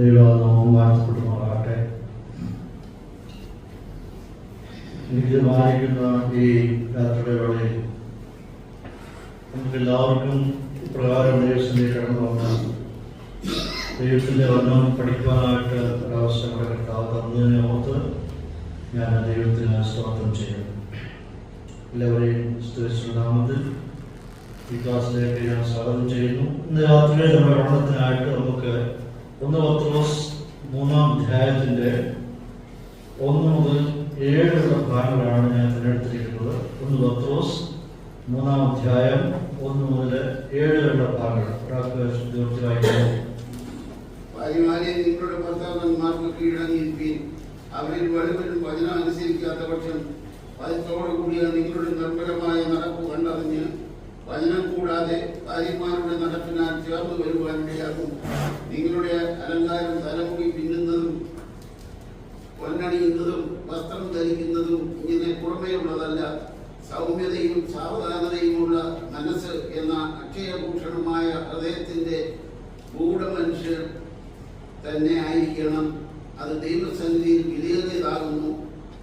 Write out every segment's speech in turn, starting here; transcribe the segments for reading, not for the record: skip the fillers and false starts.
ദൈവനാമം വാഴ്ത്തപ്പെടുമാറാകട്ടെ. എനിക്ക് വായിക്കുന്ന ഈ രാത്രിയുടെ വേളയിൽ നമുക്കെല്ലാവർക്കും ഇപ്രകാരം ദൈവത്തിൻ്റെ കടന്നു വന്ന ദൈവത്തിൻ്റെ വചനം പഠിക്കുവാനായിട്ട് ഒരവസരം കർത്താവ് തന്നതിനെ ഓർത്ത് ഞാൻ ദൈവത്തിന് സ്തോത്രം ചെയ്യുന്നു. എല്ലാവരെയും നാമത്തിൽ ഈ ക്ലാസ്സിലേക്ക് ഞാൻ സ്വാഗതം ചെയ്യുന്നു. ഇന്ന് രാത്രിയിലെ നമ്മുടെ പഠനത്തിനായിട്ട് നമുക്ക് 1 പത്രോസ് 3-ാം അധ്യായത്തിൻ്റെ 1 മുതൽ 7 വരെയുള്ള ഭാഗങ്ങളാണ് ഞാൻ തിരഞ്ഞെടുത്തിരിക്കുന്നത്. 1 പത്രോസ് 3-ാം അധ്യായം 1 മുതൽ 7 വരെയുള്ള ഭാഗങ്ങൾ ഒരാൾക്ക് തീർച്ചയായിട്ടും നിങ്ങളുടെ ഭർത്താക്കന്മാർക്ക് കീഴടങ്ങിയിരിക്കുകയും അവരിൽ വലുവരും വചനം അനുസരിക്കാത്ത പക്ഷം ഭയത്തോടുകൂടിയ നിങ്ങളുടെ നിർമ്മലമായ നടപ്പ് കണ്ടറിഞ്ഞ് വചനം കൂടാതെ ഭാര്യമാരുടെ നടപ്പിനാൽ ചേർന്ന് വരുവാൻ ഇടയാകും. നിങ്ങളുടെ അലങ്കാരം തലമുടി പിന്നുന്നതും പൊന്നണിയുന്നതും വസ്ത്രം ധരിക്കുന്നതും ഇങ്ങനെ പുറമേയുള്ളതല്ല, സൗമ്യതയും സാവധാനതയുമുള്ള മനസ്സ് എന്ന അക്ഷയഭൂഷണമായ ഹൃദയത്തിന്റെ ഗൂഢമനുഷ്യർ തന്നെ ആയിരിക്കണം. അത് ദൈവസന്നിധിയിൽ വിലയേറിയതാകുന്നു.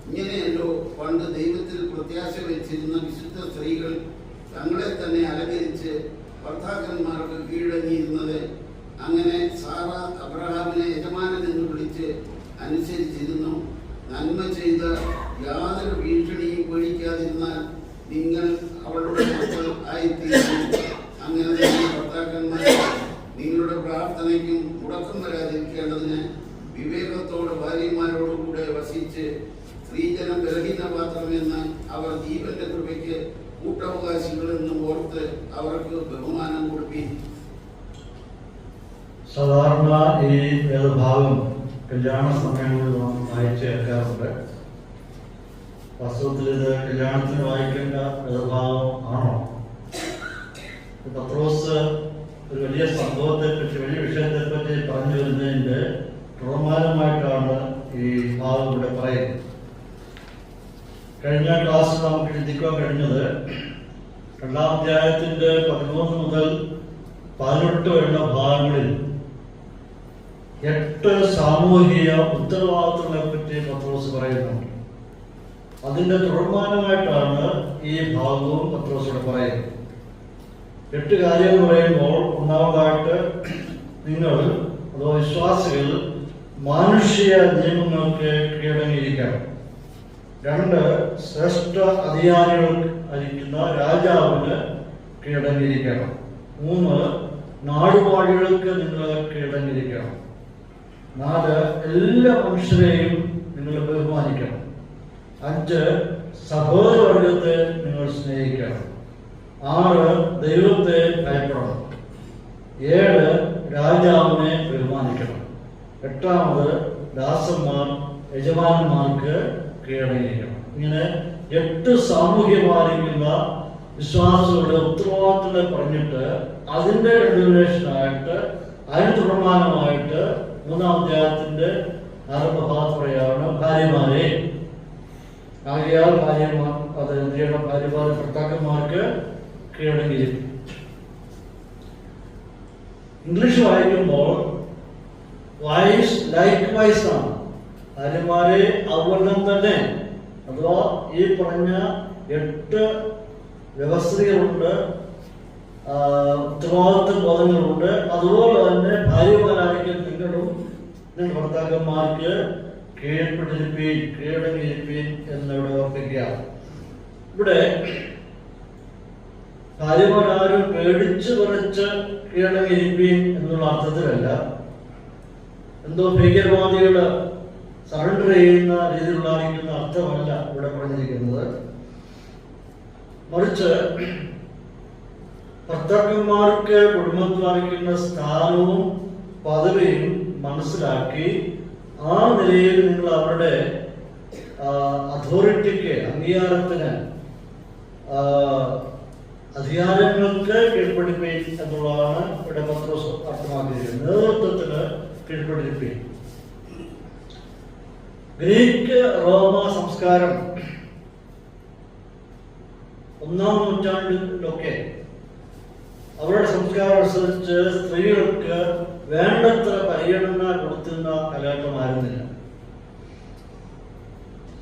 ഇങ്ങനെയല്ലോ പണ്ട് ദൈവത്തിൽ പ്രത്യാശ വെച്ചിരുന്ന വിശുദ്ധ സ്ത്രീകൾ തങ്ങളെ തന്നെ അലങ്കരിച്ച് ഭർത്താക്കന്മാർക്ക് കീഴടങ്ങിയിരുന്നത്. അങ്ങനെ സാറ അബ്രഹാമിനെ യജമാനൻ എന്ന് വിളിച്ച് അനുസരിച്ചിരുന്നു. നന്മ ചെയ്ത യാതൊരു ഭീഷണിയും പേടിക്കാതിരുന്നാൽ നിങ്ങൾ അവളുടെ മക്കൾ ആയിത്തീരുന്നു. അങ്ങനെ തന്നെ ഭർത്താക്കന്മാർ നിങ്ങളുടെ പ്രാർത്ഥനയ്ക്കും മുടക്കം വരാതിരിക്കേണ്ടതിന് വിവേകത്തോടെ ഭാര്യമാരോടുകൂടെ വസിച്ച് സ്ത്രീജനം ബലഹീന പാത്രമെന്ന് അവർ ജീവന്റെ കൃപയ്ക്ക് കൂട്ടവകാശികളെന്ന് ഓർത്ത് അവർക്ക് ബഹുമാനം കൊടുപ്പി. സാധാരണ ഈ വേദഭാഗം കല്യാണ സമയങ്ങളിൽ നാം വായിച്ചു കേൾക്കാറുണ്ട്. വാസ്തവത്തിൽ ഇത് കല്യാണത്തിന് വായിക്കേണ്ട വേദഭാഗം ആണോ? പത്രോസ് ഒരു വലിയ സംഭവത്തെപ്പറ്റി, വലിയ വിഷയത്തെപ്പറ്റി പറഞ്ഞു വരുന്നതിൻ്റെ തുടർമാനമായിട്ടാണ് ഈ ഭാഗം ഇവിടെ പറയുന്നത്. കഴിഞ്ഞ ക്ലാസ്സിൽ നമുക്ക് ചിന്തിക്കാൻ കഴിഞ്ഞത് 2-ാം അധ്യായത്തിന്റെ 13 മുതൽ 18 വരെയുള്ള ഭാഗങ്ങളിൽ 8 സാമൂഹിക ഉത്തരവാദിത്തങ്ങളെ പറ്റി പത്രോസ് പറയുന്നുണ്ട്. അതിന്റെ തുടർമാനമായിട്ടാണ് ഈ ഭാഗവും പത്രോസിവിടെ പറയുന്നത്. 8 കാര്യങ്ങൾ പറയുമ്പോൾ, ഒന്നാമതായിട്ട് നിങ്ങൾ അഥവാ വിശ്വാസികൾ മാനുഷിക നിയമങ്ങൾക്ക് കീഴടങ്ങിയിരിക്കണം. 2, ശ്രേഷ്ഠ അധികാരികൾ ആയിരിക്കുന്ന രാജാവിന് കീഴടങ്ങിയിരിക്കണം. 3, നാടുവാഴികൾക്ക് നിങ്ങൾ കീഴടങ്ങിയിരിക്കണം. 4, എല്ലാ മനുഷ്യരെയും നിങ്ങൾ ബഹുമാനിക്കണം. 5, സഹോദരവർഗത്തെ നിങ്ങൾ സ്നേഹിക്കണം. 6, ദൈവത്തെ ഭയപ്പെടണം. 7, രാജാവിനെ ബഹുമാനിക്കണം. 8, ദാസന്മാർ യജമാനന്മാർക്ക് കീഴടങ്ങിയിരിക്കണം. ഇങ്ങനെ 8 സാമൂഹ്യമായിരിക്കുന്ന വിശ്വാസികളുടെ ഉത്തരവാദിത്തങ്ങളെ പറഞ്ഞിട്ട് അതിന്റെ കണ്ടിന്യൂവേഷനായിട്ട് അതിന് തുടർമാനമായിട്ട് 3-ാം അധ്യായത്തിന്റെ ആരംഭഭാഗത്ത് പറയാണ് ഭാര്യമാരെ. ആകയാൽ ഭാര്യമാർ അത് എന്ത് ചെയ്യണം? ഭാര്യമാർ ഭർത്താക്കന്മാർക്ക് കീഴടങ്ങിയിരിക്കും. ഇംഗ്ലീഷ് വായിക്കുമ്പോൾ വൈസ് ലൈക്ക് വൈസ് ആണ്. ഭാര്യമാരെ അതുപോലെ തന്നെ, അഥവാ ഈ പറഞ്ഞ 8 വ്യവസ്ഥകളുണ്ട്, ഉത്തരവാദിത്വ ബോധങ്ങളുണ്ട്. അതുപോലെ തന്നെ ഭാര്യമാരായിരിക്കും നിങ്ങളും നിങ്ങൾ ഭർത്താക്കന്മാർക്ക് കീഴ്പ്പെട്ടിരിപ്പീൻ, കീഴടങ്ങിയിരിപ്പീൻ എന്നിവിടെ ഓർപ്പിക്കുക. ഇവിടെ ഭാര്യമാരാരും പേടിച്ച് കുറച്ച് കീഴടങ്ങിയിരിപ്പീൻ എന്നുള്ള അർത്ഥത്തിലല്ല, എന്തോ ഭീകരവാദികള് സറണ്ടർ ചെയ്യുന്ന രീതിയിലുള്ളായിരിക്കുന്ന അർത്ഥമല്ല ഇവിടെ പറഞ്ഞിരിക്കുന്നത്. മറിച്ച് ഭർത്താക്കന്മാർക്ക് കുടുംബത്തിലായിരിക്കുന്ന സ്ഥാനവും പദവിയും മനസ്സിലാക്കി ആ നിലയിൽ നിങ്ങൾ അവരുടെ അതോറിറ്റിക്ക്, അംഗീകാരത്തിന്, അധികാരങ്ങൾക്ക് കീഴ്പ്പെടുപ്പീൻ എന്നുള്ളതാണ് ഇവിടെ പത്രോസ് അർത്ഥമാക്കിയിരിക്കുന്നത്. നേതൃത്വത്തിന് കീഴ്പ്പെടുപ്പീൻ. ഗ്രീക്ക് റോമ സംസ്കാരം 1-ാം നൂറ്റാണ്ടിലൊക്കെ അവരുടെ സംസ്കാരം അനുസരിച്ച് സ്ത്രീകൾക്ക് വേണ്ടത്ര പരിഗണന കൊടുത്തുന്ന കാലഘട്ടമായിരുന്നില്ല.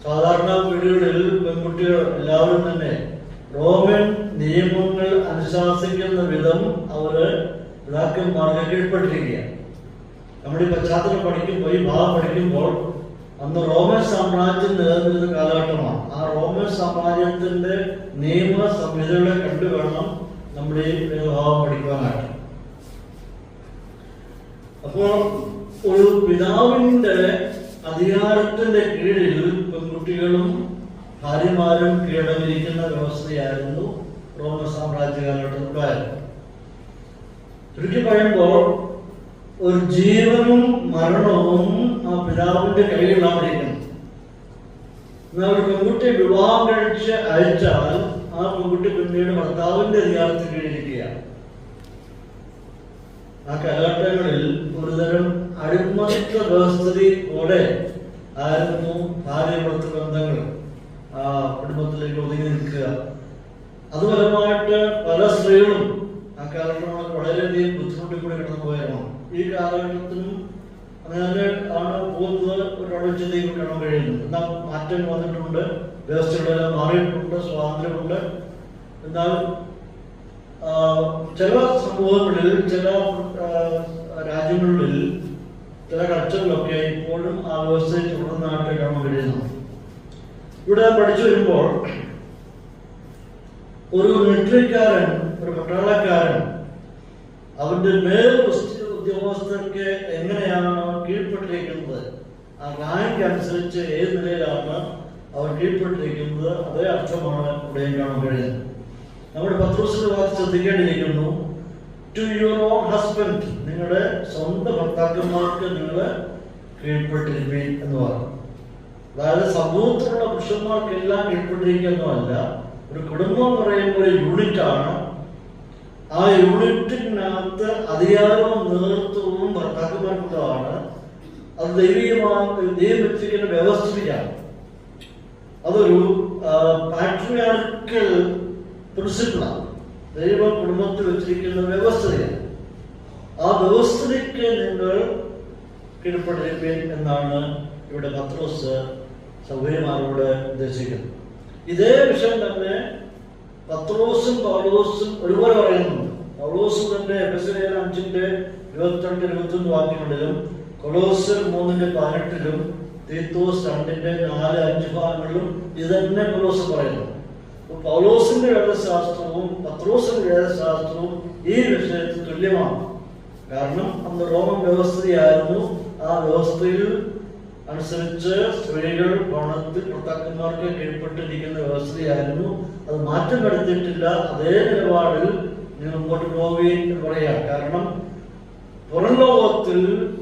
സാധാരണ വീടുകളിൽ പെൺകുട്ടികൾ എല്ലാവരും തന്നെ റോമൻ നിയമങ്ങൾ അനുശാസിക്കുന്ന വിധം അവര് പിതാക്കന്മാർക്ക് കീഴ്പ്പെട്ടിരിക്കുക. നമ്മുടെ ഈ പശ്ചാത്തലം പഠിക്കുമ്പോൾ, ഈ ഭാഗം പഠിക്കുമ്പോൾ, അന്ന് റോമൻ സാമ്രാജ്യം നിലനിന്നിരുന്ന കാലഘട്ടമാണ്. ആ റോമൻ സാമ്രാജ്യത്തിന്റെ നിയമ സംഹിതകളെ കണ്ടു വേണം നമ്മുടെ ഈ ഭാഗം പഠിക്കാനായിട്ട്. അപ്പോൾ ഒരു പിതാവിന്റെ അധികാരത്തിന്റെ കീഴിൽ പെൺകുട്ടികളും ഭാര്യമാരും കീഴടങ്ങിയിരിക്കുന്ന വ്യവസ്ഥയായിരുന്നു റോമൻ സാമ്രാജ്യ കാലഘട്ടത്തിലുണ്ടായത്. ചുരുക്കി പറയുമ്പോൾ ഒരു ജീവനും മരണവും ആ പിതാവിന്റെ കയ്യിലാണ് ഇരിക്കുന്നത്. എന്നാൽ ഒരു പെൺകുട്ടി വിവാഹം കഴിച്ച് അയച്ചാൽ ആ പെൺകുട്ടി പിന്നീട് ഭർത്താവിന്റെ അധികാരത്തിൽ കീഴിരിക്കുകയാണ്. ആ കാലഘട്ടങ്ങളിൽ ഒരുതരം അടിമത്ത വ്യവസ്ഥിതി പോലെ ആയിരുന്നു ഭാര്യ ഭർത്തൃ ബന്ധങ്ങൾ ആ കുടുംബത്തിലേക്ക് ഒതുങ്ങി നിൽക്കുക. അതുപരമായിട്ട് പല സ്ത്രീകളും ആ കാലഘട്ടങ്ങളിൽ വളരെയധികം ബുദ്ധിമുട്ടിക്കൂടി കടന്നു പോയതാണ്. ഈ കാലഘട്ടത്തിനും അങ്ങനെ ആണ് പോകുന്നത്. ഒരാളെ ചിന്തയിൽ കാണാൻ കഴിയുന്നത്. എന്നാൽ മാറ്റം വന്നിട്ടുണ്ട്, വ്യവസ്ഥകളെല്ലാം മാറിയിട്ടുണ്ട്, സ്വാതന്ത്ര്യമുണ്ട്. എന്നാൽ ചില സമൂഹങ്ങളിൽ, ചില രാജ്യങ്ങളിൽ, ചില കൾച്ചറിലൊക്കെ ഇപ്പോഴും ആ വ്യവസ്ഥയിൽ തുടർന്നായിട്ട് കാണാൻ കഴിയുന്നു. ഇവിടെ പഠിച്ചു വരുമ്പോൾ ഒരു മിലിറ്ററിക്കാരൻ, ഒരു പട്ടാളക്കാരൻ അവന്റെ മേൽ ഉദ്യോഗസ്ഥർക്ക് എങ്ങനെയാണ് കീഴ്പ്പെട്ടിരിക്കുന്നത്, ആ റാങ്ക് അനുസരിച്ച് ഏത് നിലയിലാണ് അവർ കീഴ്പ്പെട്ടിരിക്കുന്നത്, അതേ അർത്ഥമാണ് ഇവിടെയും കാണാൻ കഴിയുന്നത്. നമ്മുടെ പത്രോസിന്റെ വാക്ക് ശ്രദ്ധിക്കേണ്ടിയിരിക്കുന്നു. ടു യുവർ ഓൺ ഹസ്ബൻഡ്, നിങ്ങളുടെ സ്വന്തം ഭർത്താക്കന്മാർക്ക് നിങ്ങൾ കീഴ്പ്പെട്ടിരിപ്പീൻ എന്ന് പറഞ്ഞു. അതായത് സമൂഹത്തിലുള്ള പുരുഷന്മാർക്കെല്ലാം കീഴ്പ്പെട്ടിരിക്കുന്നതല്ല. ഒരു കുടുംബം പറയുമ്പോൾ ഒരു യൂണിറ്റാണ്. ആ യൂണിറ്റിനകത്ത് അധികാരവും നേതൃത്വവും ഭർത്താക്കന്മാർക്കുള്ളതാണ്. അത് ദൈവം വെച്ചിരിക്കുന്ന വ്യവസ്ഥിതിയാണ്. അതൊരു പാട്രിയാർക്കൽ പ്രിൻസിപ്പിളാണ്. ദൈവം കുടുംബത്തിൽ വെച്ചിരിക്കുന്ന വ്യവസ്ഥയാണ്. ആ വ്യവസ്ഥയ്ക്ക് നിങ്ങൾ കീഴ്പ്പെട്ടിരിപ്പീൻ എന്നാണ് ഇവിടെ പത്രോസ് സൗകര്യമാരോട് ഉദ്ദേശിക്കുന്നത്. ഇതേ വിഷയം തന്നെ പത്രോസും പൗലോസും ഒരുപോലെ പറയുന്നുണ്ട്. പൗലോസ് തന്റെ എഫെസ്യർ 5:22-21 വാക്യങ്ങളിലും കൊലോസ്യർ 3:18 തീത്തോസ് 2:4-5 ഭാഗങ്ങളിലും ഇത് തന്നെ പൗലോസ് പറയുന്നു. പൗലോസിന്റെ വേദശാസ്ത്രവും പത്രോസിന്റെ വേദശാസ്ത്രവും ഈ വിഷയത്തിൽ തുല്യമാണ്. കാരണം അന്ന് റോമൻ വ്യവസ്ഥയായിരുന്നു. ആ വ്യവസ്ഥയിൽ അനുസരിച്ച് സ്ത്രീകൾ പണത്തിൽ ഭർത്താക്കന്മാർക്ക് കീഴ്പ്പെട്ടിരിക്കുന്ന വ്യവസ്ഥയായിരുന്നു. അത് മാറ്റം വരുത്തിയിട്ടില്ല. അതേ നിലപാടിൽ നിങ്ങൾ മുമ്പോട്ട് പോവുകയും എന്ന് പറയാം. കാരണം പുറം ലോകത്തിൽ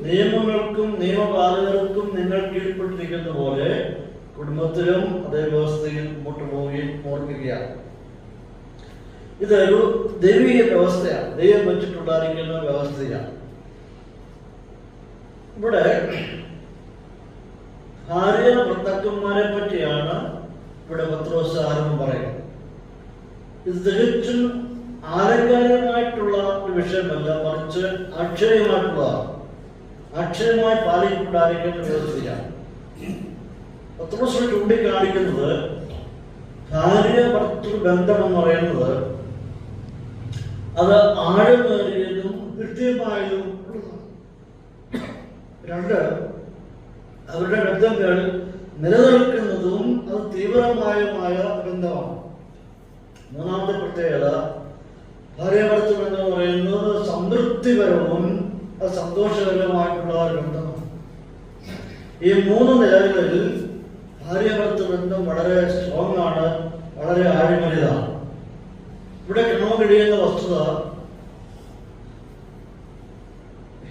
നിയമങ്ങൾക്കും നിയമപാലകർക്കും നിങ്ങൾ കീഴ്പ്പെട്ടിരിക്കുന്ന പോലെ കുടുംബത്തിലും അതേ വ്യവസ്ഥയിൽ മുമ്പോട്ട് പോവുകയും ഓർക്കുകയാണ്. ഇതൊരു ദൈവിക വ്യവസ്ഥയാണ്. ദൈവം വെച്ചിട്ടുണ്ടായിരിക്കുന്ന വ്യവസ്ഥയാണ്. ഇവിടെ ഭാര്യ ഭർത്താക്കന്മാരെ പറ്റിയാണ് ഇവിടെ പത്രോസ് ആരംഭം പറയുന്നത്. ഇത് തികച്ചും ആലങ്കാരികമായിട്ടുള്ള ഒരു വിഷയമല്ല, മറിച്ച് അക്ഷരമായിട്ടുള്ളതാണ്. അക്ഷരമായി പാലിക്കപ്പെടാതിരിക്കുന്ന വ്യവസ്ഥയാണ്. പത്രോസ് ചൂണ്ടിക്കാണിക്കുന്നത് ഭാര്യ ഭർത്തൃ ബന്ധം എന്ന് പറയുന്നത് അത് ആഴമേറിയതും കൃത്യമായതും. രണ്ട്, അവരുടെ ബന്ധങ്ങൾ നിലനിൽക്കുന്നതും അത് തീവ്രമായുമായ ബന്ധമാണ്. മൂന്നാമത്തെ പ്രത്യേകത, ഭാര്യ ഭർത്തൃ ബന്ധം എന്ന് പറയുന്നത് സംതൃപ്തിപരവും അത് സന്തോഷകരവുമായിട്ടുള്ള ഒരു ബന്ധമാണ്. ഈ മൂന്ന് നിലകളിൽ ഭാര്യ ഭർത്തൃ ബന്ധം വളരെ സ്ട്രോങ് ആണ്, വളരെ ആഴമേറിയതാണ്. ഇവിടെ കാണാൻ കഴിയുന്ന വസ്തുത,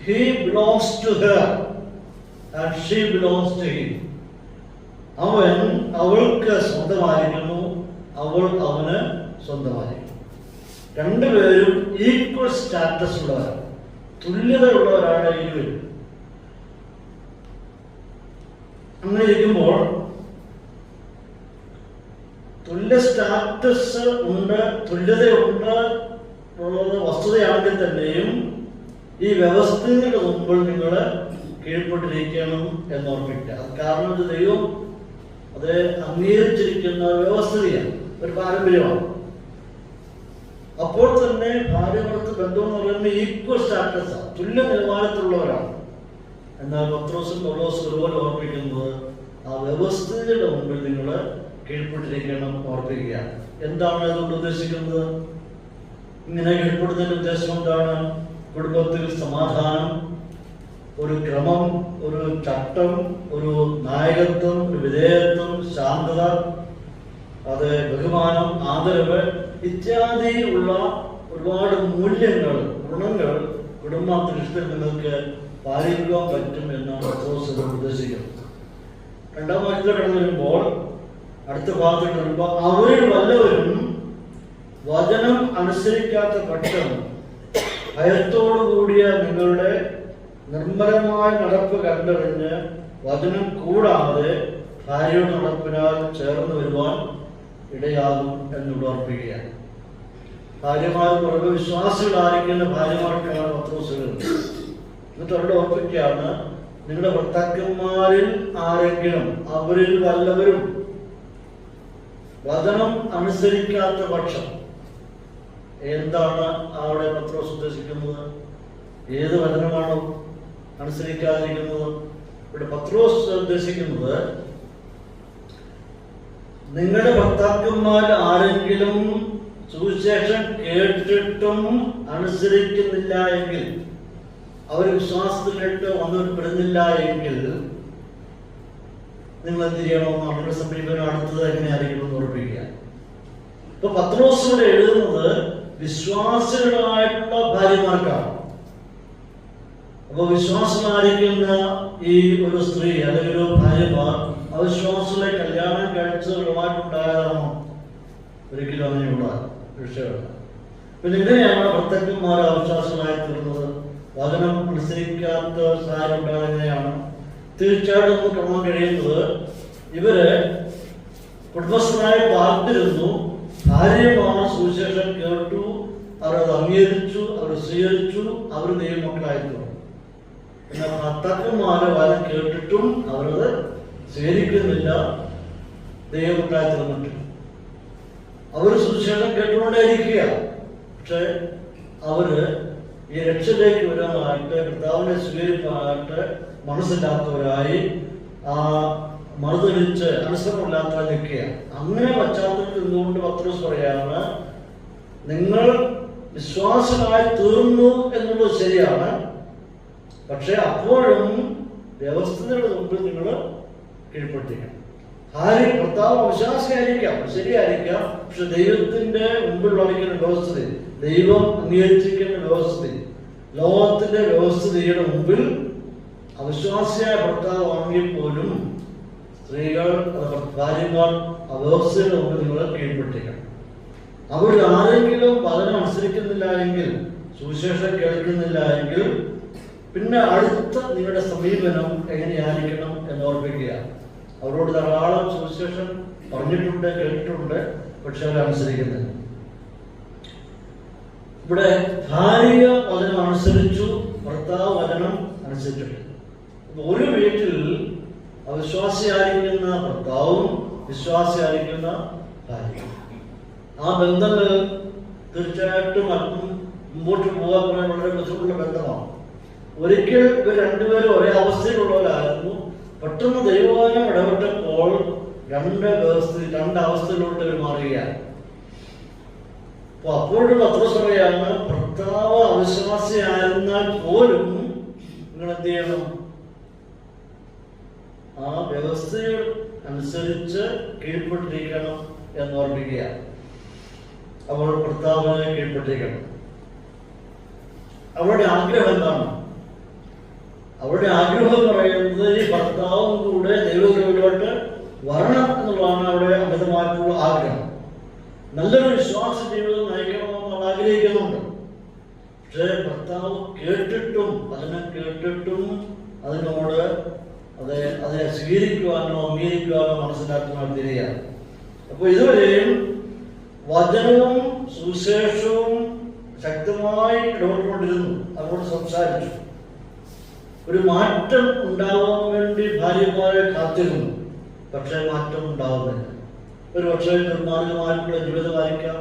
he belongs to her and she belongs to him. അവൻ അവൾക്ക് സ്വന്തമായിരിക്കുന്നു, അവൾ അവന് സ്വന്തമായിരിക്കുന്നു. രണ്ടുപേരും ഈക്വൽ സ്റ്റാറ്റസ് ഉള്ളവരാണ്, തുല്യതയുള്ളവരാണ് ഇരുവരും. അങ്ങനെ ഇരിക്കുമ്പോൾ തുല്യ സ്റ്റാറ്റസ് ഉണ്ട്, തുല്യതയുണ്ട് ഉള്ളത് വസ്തുതയാണെങ്കിൽ തന്നെയും ഈ വ്യവസ്ഥയുടെ മുമ്പിൽ നിങ്ങൾ കീഴ്പ്പെട്ടിരിക്കണം എന്ന് ഓർമ്മിക്കുക. അത് കാരണം ഇത് ദൈവം അത് അംഗീകരിച്ചിരിക്കുന്ന വ്യവസ്ഥയാണ്, ഒരു പാരമ്പര്യമാണ്. അപ്പോൾ തന്നെ ഭാര്യ-ഭർത്തൃ ബന്ധം എന്ന് പറയുന്നത് ഈക്വൽ സ്റ്റാറ്റസ്, തുല്യ നിലവാരത്തിലുള്ളവരാണ്. എന്നാൽ പത്രോസും പൗലോസും ഒരുപോലെ ഓർമ്മിക്കുന്നത് ആ വ്യവസ്ഥയുടെ മുമ്പിൽ നിങ്ങൾ കീഴ്പ്പെട്ടിരിക്കണം ഓർപ്പിക്കുക. എന്താണ് അതുകൊണ്ട് ഉദ്ദേശിക്കുന്നത്? ഇങ്ങനെ കീഴ്പ്പെടുന്നതിന്റെ ഉദ്ദേശം എന്താണ്? കുടുംബത്തിൽ സമാധാനം, ഒരു ക്രമം, ഒരു ചട്ടം, ഒരു നായകത്വം, ഒരു വിധേയത്വം, ശാന്തത, അത് ബഹുമാനം, ആദരവ് ഇത്യാദി ഉള്ള ഒരുപാട് മൂല്യങ്ങൾ, ഗുണങ്ങൾ കുടുംബാന്തരീക്ഷത്തിൽ നിങ്ങൾക്ക് പാലിക്കുവാൻ പറ്റും എന്നാണ് പത്രോസ് ഉദ്ദേശിക്കുന്നത്. രണ്ടാം വാക്യത്തിൽ കടന്നു വരുമ്പോൾ, അടുത്ത ഭാഗത്ത് വരുമ്പോൾ, അവരിൽ വല്ലവരും വചനം അനുസരിക്കാത്ത പക്ഷം ഭയത്തോടുകൂടിയ നിങ്ങളുടെ നിർമ്മലമായ നടപ്പ് കണ്ടറിഞ്ഞ് വചനം കൂടാതെ ഭാര്യയുടെ നടപ്പിനാൽ ചേർന്ന് വരുവാൻ ഇടയാകും എന്നിവിടെ ഓർപ്പിക്കുകയാണ്. ഭാര്യമാർ പുറകെ വിശ്വാസികളായിരിക്കുന്ന ഭാര്യമാർക്കാണ് പത്രോസ്. എന്നിട്ട് അവിടെ ഓർപ്പിക്കുകയാണ്, നിങ്ങളുടെ ഭർത്താക്കന്മാരിൽ ആരെങ്കിലും, അവരിൽ വല്ലവരും വചനം അനുസരിക്കാത്ത പക്ഷം. എന്താണ് അവിടെ പത്രോസ് ഉദ്ദേശിക്കുന്നത്? ഏത് വചനമാണ് അനുസരിക്കാതിരിക്കുന്നത്? ഇവിടെ പത്രോസ് ഉദ്ദേശിക്കുന്നത്, നിങ്ങളുടെ ഭർത്താക്കന്മാർ ആരെങ്കിലും സുവിശേഷം കേട്ടിട്ടും അനുസരിക്കുന്നില്ല എങ്കിൽ, അവർ വിശ്വാസത്തിലിട്ട് വന്നുപെടുന്നില്ല എങ്കിൽ നിങ്ങൾ എന്ത് ചെയ്യണം? അവരുടെ സമീപനം അടുത്തത് എങ്ങനെയായിരിക്കും എന്ന് ഉറപ്പിക്കുക. ഇപ്പൊ പത്രോസ് ഇവിടെ എഴുതുന്നത് വിശ്വാസികളായിട്ടുള്ള ഭാര്യമാർക്കാണ്. അപ്പൊ വിശ്വാസമായിരിക്കുന്ന ഈ ഒരു സ്ത്രീ അല്ലെങ്കിൽ ഒരു ഭാര്യമാർ അവിശ്വാസികളെ കല്യാണം കഴിച്ചതുമായിട്ടുണ്ടായതാണോ? ഒരിക്കലും അങ്ങനെയുള്ള വിഷയമാണ്. പിന്നെ എങ്ങനെയാണ് ഭർത്താക്കന്മാർ അവിശ്വാസികളായി തീർന്നത്? വചനം അനുസരിക്കാത്ത സാഹചര്യം ഉണ്ടാകുന്നതാണ്. തീർച്ചയായിട്ടും നമുക്ക് കാണാൻ കഴിയുന്നത്, ഇവര് കുടുംബസ്ഥനായി പാർത്തിരുന്നു, ഭാര്യമാണ് സുവിശേഷം കേട്ടു, അവരത് അംഗീകരിച്ചു, അവർ സ്വീകരിച്ചു, അവർ ദൈവമക്കളായിരുന്നു. എന്നാൽ ഭർത്താക്കന്മാരെ വചനം കേട്ടിട്ടും അവരത് സ്വീകരിക്കുന്നില്ല, ദൈവമക്കളായി തീർന്നിട്ട് അവർ സുവിശേഷം കേട്ടുകൊണ്ടേയിരിക്കുക. പക്ഷെ അവര് ഈ രക്ഷയിലേക്ക് വരാനായിട്ട്, കർത്താവിനെ സ്വീകരിക്കാനായിട്ട് മനസ്സില്ലാത്തവരായി, മറുതലിച്ച് അനുസരണമില്ലാത്തവരായി നിൽക്കുക. അങ്ങനെ പശ്ചാത്തലത്തിൽ നിന്നുകൊണ്ട് പത്രോസ് പറയാണ്, നിങ്ങൾ വിശ്വാസമായി തീർന്നു എന്നുള്ളത് ശരിയാണ്, പക്ഷെ അപ്പോഴും വ്യവസ്ഥയുടെ മുമ്പിൽ നിങ്ങൾ കീഴ്പ്പെട്ടിരിക്കണം. ഭർത്താവ് വിശ്വാസിയായിരിക്കാം, ശരിയായിരിക്കാം, പക്ഷെ ദൈവത്തിന്റെ മുമ്പിൽ വഹിക്കുന്ന വ്യവസ്ഥ, ദൈവം അംഗീകരിച്ചിരിക്കുന്ന വ്യവസ്ഥ, ലോകത്തിന്റെ വ്യവസ്ഥയുടെ മുമ്പിൽ അവിശ്വാസിയായ ഭർത്താവ് വാങ്ങിയ പോലും സ്ത്രീകൾ, ഭാര്യമാർ ആ വ്യവസ്ഥയുടെ മുമ്പിൽ നിങ്ങൾ കീഴ്പ്പെട്ടിരിക്കണം. അവർ ആരെങ്കിലും വചനം അനുസരിക്കുന്നില്ല എങ്കിൽ, സുവിശേഷം കേൾക്കുന്നില്ല എങ്കിൽ, പിന്നെ അടുത്ത നിങ്ങളുടെ സമീപനം എങ്ങനെയായിരിക്കണം എന്ന് ഓർപ്പിക്കുക. അവരോട് ധാരാളം സുവിശേഷം പറഞ്ഞിട്ടുണ്ട്, കേട്ടിട്ടുണ്ട്, പക്ഷെ അവരനുസരിക്കുന്നില്ല. ഇവിടെ ഭാര്യ വചനം അനുസരിച്ചു, ഭർത്താവ് വചനം അനുസരിച്ചിട്ടില്ല. ഒരു വീട്ടിൽ അവിശ്വാസിയായിരിക്കുന്ന ഭർത്താവും വിശ്വാസിയായിരിക്കുന്ന ഭാര്യ, ആ ബന്ധങ്ങൾ തീർച്ചയായിട്ടും അല്പം മുമ്പോട്ട് പോകാൻ വളരെ ബുദ്ധിമുട്ടുള്ള ബന്ധമാണ്. ഒരിക്കൽ ഇവർ രണ്ടുപേരും ഒരേ അവസ്ഥയിലുള്ളവരായിരുന്നു. പെട്ടെന്ന് ദൈവവചനം ഇടപെട്ടപ്പോൾ രണ്ട് അവസ്ഥയിലോട്ട് ഇവർ മാറുകയാണ്. അപ്പൊ അപ്പോഴും പത്രോസ് പറയാണ്, ഭർത്താവ് അവിശ്വാസിയായിരുന്നാൽ പോലും നിങ്ങൾ എന്ത് ചെയ്യണം? ആ വ്യവസ്ഥകൾ അനുസരിച്ച് കീഴ്പ്പെട്ടിരിക്കണം എന്ന് ഓർമ്മിക്കുക. അവൾ ഭർത്താവിനെ കീഴ്പ്പെട്ടിരിക്കണം. അവളുടെ ആഗ്രഹം എന്താണ്? അവരുടെ ആഗ്രഹം എന്ന് പറയുന്നത് ഈ ഭർത്താവും കൂടെ ദൈവകൃപയിലോട്ട് വരണം എന്നുള്ളതാണ് അവിടെ അമിതമായിട്ടുള്ള ആഗ്രഹം. നല്ലൊരു വിശ്വാസ ജീവിതം നയിക്കണമെന്ന് ആഗ്രഹിക്കുന്നുണ്ട്. പക്ഷേ ഭർത്താവ് കേട്ടിട്ടും അതിനോട് അതിനെ സ്വീകരിക്കുവാനോ അംഗീകരിക്കുവാനോ മനസ്സിലാക്കുന്ന തിരികെയാണ്. അപ്പോൾ ഇതുവരെയും വചനവും സുവിശേഷവും ശക്തമായി ഇടപെട്ടുകൊണ്ടിരുന്നു. ആ നമ്മോട് സംസാരിച്ചു. ഒരു മാറ്റം ഉണ്ടാവാൻ വേണ്ടി ഭാര്യമാരെ കാത്തിരുന്നു, പക്ഷേ മാറ്റം ഉണ്ടാവുന്നില്ല. ഒരു പക്ഷേ നിർമ്മാർഗമായിട്ടുള്ള ജീവിതമായിരിക്കാം,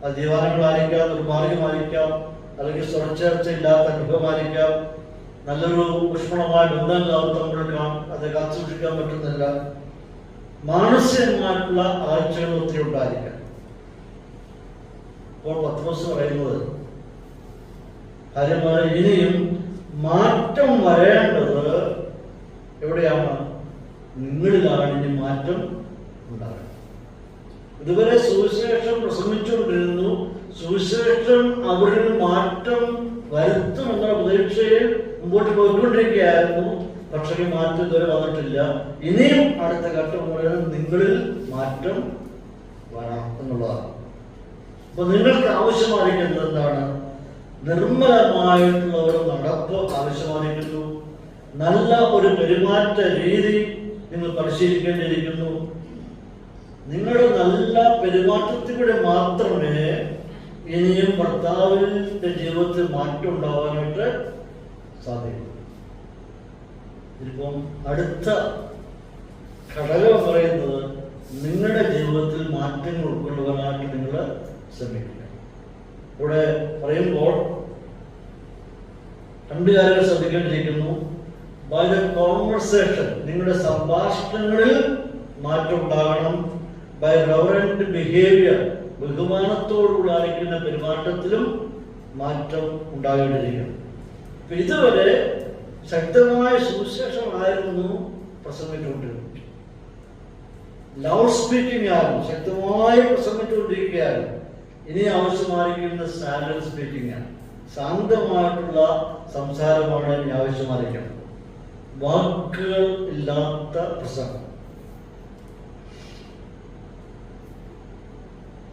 അധ്യയനങ്ങളായിരിക്കാം, നിർമ്മാർഗമായിരിക്കാം, അല്ലെങ്കിൽ സ്വരച്ചേർച്ചയില്ലാത്ത ഗൃഹമായിരിക്കാം, നല്ലൊരു ഊഷ്മളമായ ബന്ധങ്ങൾ തമ്മിൽ അത് കാത്തുസൂക്ഷിക്കാൻ പറ്റുന്നില്ല. മാനസികമായിട്ടുള്ള ആഴ്ചകൾ ഒത്തിരി ഉണ്ടായിരിക്കാം. അപ്പോൾ പത്രോസ് പറയുന്നത് ഭാര്യമാരെ ഇനിയും മാറ്റം വരേണ്ടത് എവിടെയാണ്? നിങ്ങളിലാണ് ഇനി മാറ്റം ഉണ്ടാകുന്നത്. ഇതുവരെ സുവിശേഷം പ്രസംഗിച്ചുകൊണ്ടിരുന്നു, സുവിശേഷം അവരിൽ മാറ്റം വരുത്തുമെന്ന പ്രതീക്ഷയിൽ മുമ്പോട്ട് പോയിക്കൊണ്ടിരിക്കുകയായിരുന്നു. പക്ഷേ മാറ്റം ഇതുവരെ വന്നിട്ടില്ല. ഇനിയും അടുത്ത ഘട്ടം മുഴുവൻ നിങ്ങളിൽ മാറ്റം വേണം എന്നുള്ളതാണ്. അപ്പൊ നിങ്ങൾക്ക് ആവശ്യമായിരിക്കുന്നത് എന്താണ്? നിർമ്മലമായിട്ടുള്ള ഒരു നടപ്പ് ആവശ്യമായിരിക്കുന്നു. നല്ല ഒരു പെരുമാറ്റ രീതി നിങ്ങൾ പരിശീലിക്കേണ്ടിയിരിക്കുന്നു. നിങ്ങളുടെ നല്ല പെരുമാറ്റത്തിലൂടെ മാത്രമേ ഇനിയും ഭർത്താവിന്റെ ജീവിതത്തിൽ മാറ്റം ഉണ്ടാവാനായിട്ട് സാധിക്കും. ഇതിപ്പം അടുത്ത ഘടകം പറയുന്നത് നിങ്ങളുടെ ജീവിതത്തിൽ മാറ്റങ്ങൾ ഉൾക്കൊള്ളുവാനായിട്ട് നിങ്ങൾ ശ്രമിക്കുക. ഇവിടെ പറയുമ്പോൾ രണ്ട് കാര്യങ്ങൾ ശ്രദ്ധിക്കേണ്ടിയിരിക്കുന്നു. ബൈ ദ കോൺവെർസേഷൻ, നിങ്ങളുടെ സംഭാഷണങ്ങളിൽ മാറ്റം ഉണ്ടാകണം. ബൈ റവറന്റ് ബിഹേവിയർ, ബഹുമാനത്തോടുകൂടിയിരിക്കുന്ന പെരുമാറ്റത്തിലും മാറ്റം ഉണ്ടാകേണ്ടിയിരിക്കണം. ഇതുവരെ ശക്തമായ സുവിശേഷമായിരുന്നു പ്രസംഗിച്ചുകൊണ്ടിരുന്നത്. ലൗഡ് സ്പീക്കിംഗ് ആയിരുന്നു, ശക്തമായി പ്രസംഗിച്ചുകൊണ്ടിരിക്കുകയായിരുന്നു. ഇനി ആവശ്യമായിരിക്കുന്ന സൈലന്റ് സ്പീക്കിംഗ് ആണ്. ശാന്തമായിട്ടുള്ള സംസാരമാണ് ഇനി ആവശ്യമായിരിക്കുന്നത്. വാക്കുകൾ ഇല്ലാത്ത പ്രസംഗം.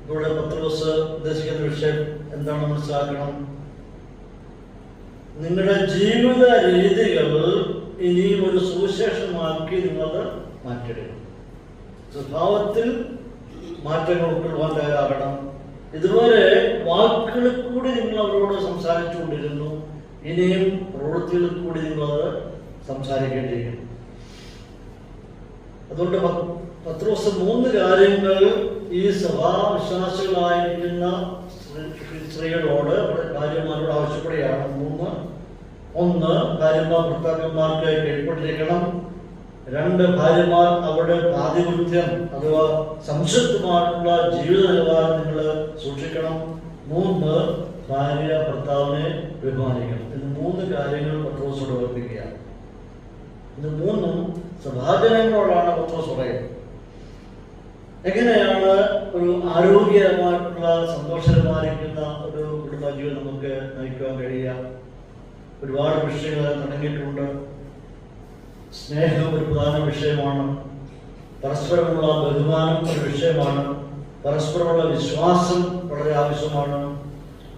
ഇവിടെ പത്രോസ് ഉദ്ദേശിക്കുന്ന വിഷയം എന്താണ് മനസ്സിലാക്കണം? നിങ്ങളുടെ ജീവിത രീതികൾ ഇനിയും ഒരു സുവിശേഷമാക്കി നിങ്ങൾ മാറ്റിയെടുക്കണം. സ്വഭാവത്തിൽ മാറ്റങ്ങൾ ഉൾക്കൊള്ളുവാൻ തയ്യാറാകണം. ഇതുവരെ വാക്കുകളിൽ കൂടി നിങ്ങൾ അവരോട് സംസാരിച്ചു കൊണ്ടിരുന്നു, ഇനിയും പ്രവൃത്തികളിൽ കൂടി നിങ്ങളത് സംസാരിക്കേണ്ടിയിരിക്കുന്നു. അതുകൊണ്ട് പത്രോസ് 3 കാര്യങ്ങൾ ഈ സഭാവിശ്വാസികളായിരിക്കുന്ന സ്ത്രീകളോട്, ഭാര്യമാരോട് ആവശ്യപ്പെടുകയാണ്. 1 ഭാര്യമാർ ഭർത്താക്കന്മാർക്ക് കീഴ്പ്പെട്ടിരിക്കണം. 2 ഭാര്യമാർ അവരുടെ ആധിപത്യം അഥവാ സംശുദ്ധമായിട്ടുള്ള ജീവിത നിലവാരം നിങ്ങൾ സൂക്ഷിക്കണം. 3 ഭാര്യ ഭർത്താവിനെ ബഹുമാനിക്കണം. ഇത് 3 കാര്യങ്ങൾ പത്രോസോട് ഓർപ്പിക്കുകയാണ്. ഇത് 3 സഭാജനങ്ങളോടാണ് പത്രോസ് പറയുന്നത്. എങ്ങനെയാണ് ഒരു ആരോഗ്യമായിട്ടുള്ള സന്തോഷകരമായിരിക്കുന്ന ഒരു കുടുംബജീവിതം നമുക്ക് നയിക്കുവാൻ കഴിയുക? ഒരുപാട് വിഷയങ്ങൾ തുടങ്ങിയിട്ടുണ്ട്. സ്നേഹം ഒരു പ്രധാന വിഷയമാണ്. പരസ്പരമുള്ള ബഹുമാനം ഒരു വിഷയമാണ്. പരസ്പരമുള്ള വിശ്വാസം വളരെ ആവശ്യമാണ്.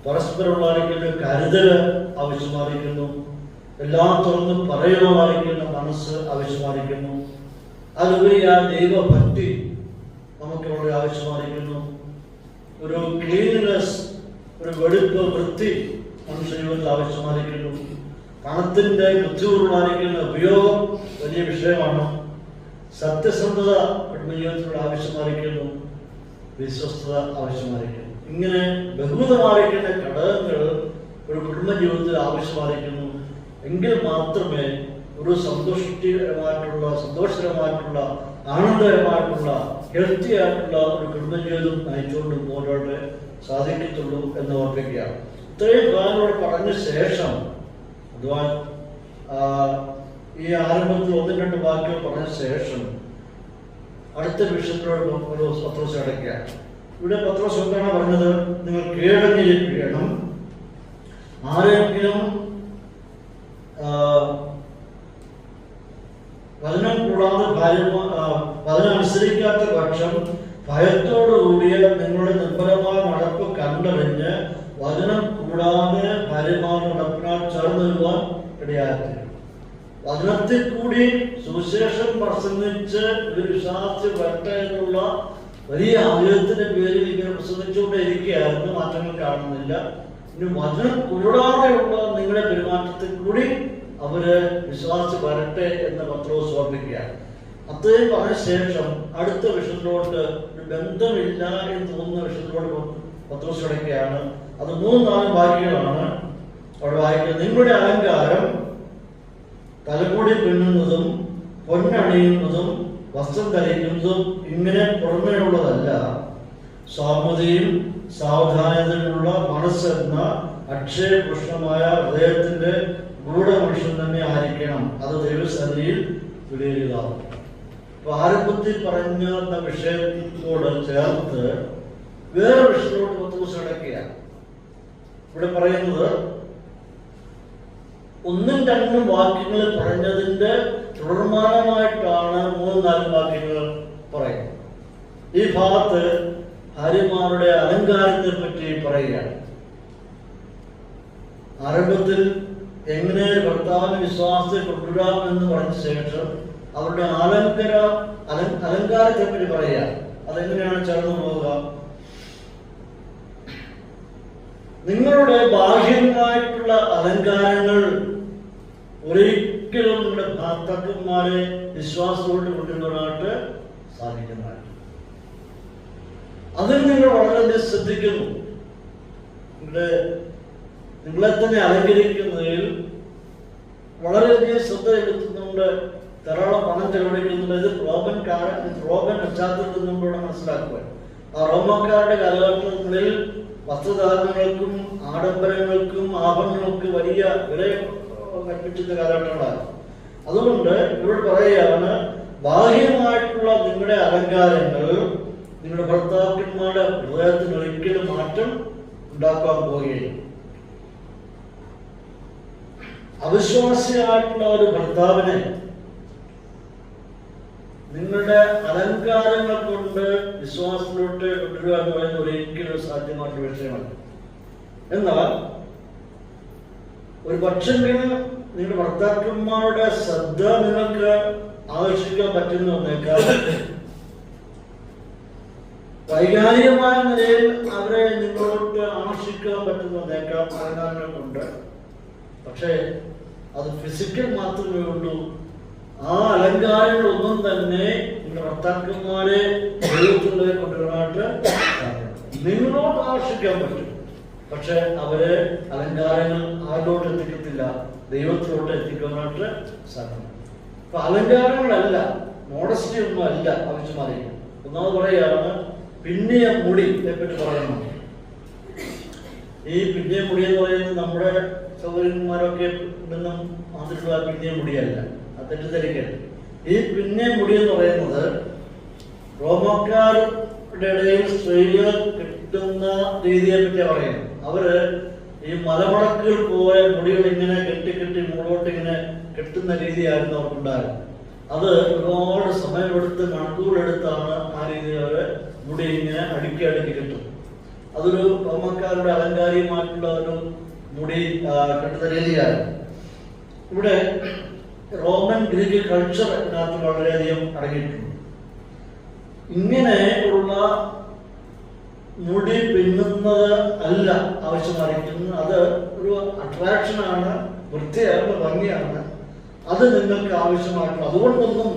പരസ്പരമുള്ള കരുതൽ ആവശ്യമായിരിക്കുന്നു. എല്ലാം തുറന്ന് പറയുവാനായിരിക്കുന്ന മനസ്സ് ആവശ്യമായിരിക്കുന്നു. അതുപരി ആ ദൈവഭക്തി നമുക്ക് വളരെ ആവശ്യമായിരിക്കുന്നു. ഒരു ക്ലീൻനെസ്, ഒരു വെടിപ്പ്, വൃത്തി മനുഷ്യ ജീവിതത്തിൽ ആവശ്യമായിരിക്കുന്നു. പണത്തിന്റെ ബുദ്ധിപൂർവ്വമായിരിക്കുന്ന ഉപയോഗം വലിയ വിഷയമാണ്. സത്യസന്ധത കുടുംബജീവിതത്തിലൂടെ ആവശ്യമായിരിക്കുന്നു. വിശ്വസ്തത ആവശ്യമായിരിക്കുന്നു. ഇങ്ങനെ ബഹുവിധമായിരിക്കുന്ന ഘടകങ്ങൾ ഒരു കുടുംബജീവിതത്തിൽ ആവശ്യമായിരിക്കുന്നു. എങ്കിൽ മാത്രമേ ഒരു സന്തോഷകരമായിട്ടുള്ള ആനന്ദകരമായിട്ടുള്ള ഹെൽത്തി ആയിട്ടുള്ള ഒരു കുടുംബജീവിതം നയിച്ചുകൊണ്ട് മുന്നോട്ട് സാധിക്കത്തുള്ളൂ എന്ന് ഓർപ്പിക്കുകയാണ്. ഇത്രയും കാര്യങ്ങളോട് പറഞ്ഞ ശേഷം, അഥവാ ഈ ആരംഭത്തിൽ 1-2 വാക്യങ്ങൾ പറഞ്ഞ ശേഷം അടുത്ത വിഷയത്തിലൂടെ പത്രോസ് അടയ്ക്കുകയാണ്. ഇവിടെ പത്രോസ് എന്താണ് പറഞ്ഞത്? നിങ്ങൾ കീഴടങ്ങിയിരിക്കണം. ആരെങ്കിലും വചനം കൂടാതെ വചനം അനുസരിക്കാത്ത പക്ഷം ഭയത്തോടുകൂടിയ നിങ്ങളുടെ നിർമ്മലമായ നടപ്പ് കണ്ടറിഞ്ഞ് വചനം കൂടാതെ ഭാര്യമാരുടെ നടപ്പിനാൽ ചേർന്ന് വരുവാൻ ഇടയാക്കി. വചനത്തിൽ കൂടി സുവിശേഷം പ്രസംഗിച്ച് ഒരു വിശ്വാസി വരട്ടെ എന്നുള്ള വലിയ ആഗ്രഹത്തിന്റെ പേരിൽ ഇങ്ങനെ പ്രസംഗിച്ചുകൊണ്ടേ ഇരിക്കുകയായിരുന്നു. മാറ്റങ്ങൾ കാണുന്നില്ല. ഇനി വചനം കുരുടാതെയുള്ള നിങ്ങളുടെ പെരുമാറ്റത്തിൽ കൂടി അവര് വിശ്വാസി വരട്ടെ എന്ന് പത്രോസ് ഓർമ്മിക്കുകയാണ്. അത്രയും പറഞ്ഞ ശേഷം അടുത്ത വിഷയത്തിലോട്ട് ഒരു ബന്ധമില്ല എന്ന് തോന്നുന്ന വിഷയത്തിലോട്ട് പത്രോസ് കിടക്കുകയാണ്. അത് 3-4 വാക്യങ്ങളാണ് അവിടെ വായിക്കുന്നത്. നിങ്ങളുടെ അലങ്കാരം തലമുടി പിന്നുന്നതും പൊന്നണിയുന്നതും വസ്ത്രം ധരിക്കുന്നതും ഇങ്ങനെ പുറമേയുള്ളതല്ല, സൗമ്യതയും സാവധാനതയിലുള്ള മനസ്സെന്ന അക്ഷയപുഷ്ണമായ ഹൃദയത്തിന്റെ ഗൂഢമനുഷ്യൻ തന്നെ ആയിരിക്കണം. അത് ദൈവസന്നിധിയിൽ വിലയിരുത്തുക. അപ്പൊ ആരംഭത്തിൽ പറഞ്ഞ വിഷയത്തോട് ചേർത്ത് വേറെ വിഷയത്തോട് പത്രോസ് കിടക്കുകയാണ്. ഇവിടെ പറയുന്നത് 1-2 വാക്യങ്ങൾ പറഞ്ഞതിന്റെ തുടർമാനമായിട്ടാണ് 3-4 വാക്യങ്ങൾ പറയുന്നത്. ഈ ഭാഗത്ത് ഭാര്യമാരുടെ അലങ്കാരത്തെ പറ്റി പറയുകയാണ്. ആരംഭത്തിൽ എങ്ങനെ ഭർത്താവിന് വിശ്വാസത്തെ കൊണ്ടുവരാം എന്ന് പറഞ്ഞ ശേഷം അവരുടെ അലങ്കാരത്തെ പറ്റി പറയുക. അതെങ്ങനെയാണ് ചേർന്ന് പോവുക? നിങ്ങളുടെ ബാഹ്യമായിട്ടുള്ള അലങ്കാരങ്ങൾ ഒരിക്കലും നിങ്ങളുടെ ഭർത്താക്കന്മാരെ വിശ്വാസത്തോട് കൊണ്ടുവരാനായിട്ട് സാധിക്കുന്നതാണ്. അതിന് നിങ്ങൾ വളരെയധികം ശ്രദ്ധിക്കുന്നു. നിങ്ങളെ തന്നെ അലങ്കരിക്കുന്നതിൽ വളരെയധികം ശ്രദ്ധ ചെലുത്തുന്നുണ്ട്. ധാരാളം പണം ചെലവഴിക്കുന്നുണ്ട്. ഇത് റോമൻ പശ്ചാത്തലത്തിൽ നിന്നുകൂടെ മനസ്സിലാക്കുക. ആ റോമക്കാരുടെ കാലഘട്ടങ്ങളിൽ വസ്ത്രധാരണങ്ങൾക്കും ആഡംബരങ്ങൾക്കും ആഭരണങ്ങൾക്കും വലിയ വില കൽപ്പിച്ചിരുന്ന കാലഘട്ടങ്ങളാണ്. അതുകൊണ്ട് ഇവിടെ പറയുകയാണ്, ബാഹ്യമായിട്ടുള്ള നിങ്ങളുടെ അലങ്കാരങ്ങൾ നിങ്ങളുടെ ഭർത്താക്കന്മാരുടെ ഹൃദയത്തിന് ഒരിക്കലും മാറ്റം ഉണ്ടാക്കാൻ പോവുകയില്ല. അവിശ്വാസിയായിട്ടുള്ള ഒരു ഭർത്താവിനെ നിങ്ങളുടെ അലങ്കാരങ്ങൾ കൊണ്ട് വിശ്വാസത്തിലോട്ട് കൊണ്ടുവരിക എന്ന് പറയുന്നത് ഒരിക്കലും സാധ്യമായിട്ടുള്ള വിഷയമല്ല. എന്നാൽ ഒരു പക്ഷെങ്കിൽ നിങ്ങളുടെ ഭർത്താക്കന്മാരുടെ ശ്രദ്ധ നിങ്ങൾക്ക് ആകർഷിക്കാൻ പറ്റുന്ന ഒന്നേക്കാൾ വൈകാരികമായ നിലയിൽ അവരെ നിങ്ങളോട്ട് ആകർഷിക്കാൻ പറ്റുന്ന ഒന്നേക്കാൾ അലങ്കാരങ്ങളുണ്ട്. പക്ഷേ അത് ഫിസിക്കൽ മാത്രമേ ഉള്ളൂ. ആ അലങ്കാരങ്ങളൊന്നും തന്നെ നിങ്ങളുടെ ഭർത്താക്കന്മാരെ ദൈവത്തിലേക്ക് കൊണ്ടുവരാനായിട്ട് നിങ്ങളോട് ആകർഷിക്കാൻ പറ്റും. പക്ഷെ അവര് അലങ്കാരങ്ങൾ ആരോട്ട് എത്തിക്കത്തില്ല, ദൈവത്തിലോട്ട് എത്തിക്കാനായിട്ട് സാധിക്കും. അപ്പൊ അലങ്കാരങ്ങളല്ല, മോഡസ്റ്റി ഒന്നും അല്ല ആവശ്യമായിരിക്കും. ഒന്നാമത് പറയുകയാണ് പിന്നിയ മുടിയെ പറ്റി പറയണം. ഈ പിന്നിയ മുടി എന്ന് പറയുന്നത് നമ്മുടെ സൗകര്യന്മാരൊക്കെ ഇടുന്ന മാതിരിയുള്ള പിന്നിയ മുടിയല്ല, അത് തെറ്റിദ്ധരിക്കരുത്. ഈ പിന്നിയ മുടി എന്ന് പറയുന്നത് റോമക്കാരുടെ ഇടയിൽ സ്ത്രീകൾ കിട്ടുന്ന രീതിയെ പറ്റിയാണ് പറയുന്നത്. അവര് ഈ മലമടക്കുകൾ പോലെ മുടികൾ ഇങ്ങനെ കെട്ടി മുകളോട്ട് ഇങ്ങനെ കെട്ടുന്ന രീതിയായിരുന്നു അവർക്കുണ്ടായിരുന്നത്. അത് ഒരുപാട് സമയമെടുത്ത് മണിക്കൂറെടുത്താണ് ആ രീതിയിൽ അവര് മുടി ഇങ്ങനെ അടുക്കി കെട്ടും. അതൊരു റോമക്കാരുടെ അലങ്കാരികമായിട്ടുള്ള ഒരു മുടി കെട്ടുന്ന രീതിയാണ്. ഇവിടെ റോമൻ ഗ്രീക്ക് കൾച്ചർ ഇതിനകത്ത് വളരെയധികം അടങ്ങിയിട്ടുണ്ട്. ഇങ്ങനെ ഉള്ള മുടി പിന്നുന്നത് അല്ല ആവശ്യമായിരിക്കുന്നത്. അത് ഒരു അട്രാക്ഷനാണ്, വൃത്തിയാണ്, ഭംഗിയാണ്. അത് നിങ്ങൾക്ക് ആവശ്യമായിട്ടുള്ള, അതുകൊണ്ടൊന്നും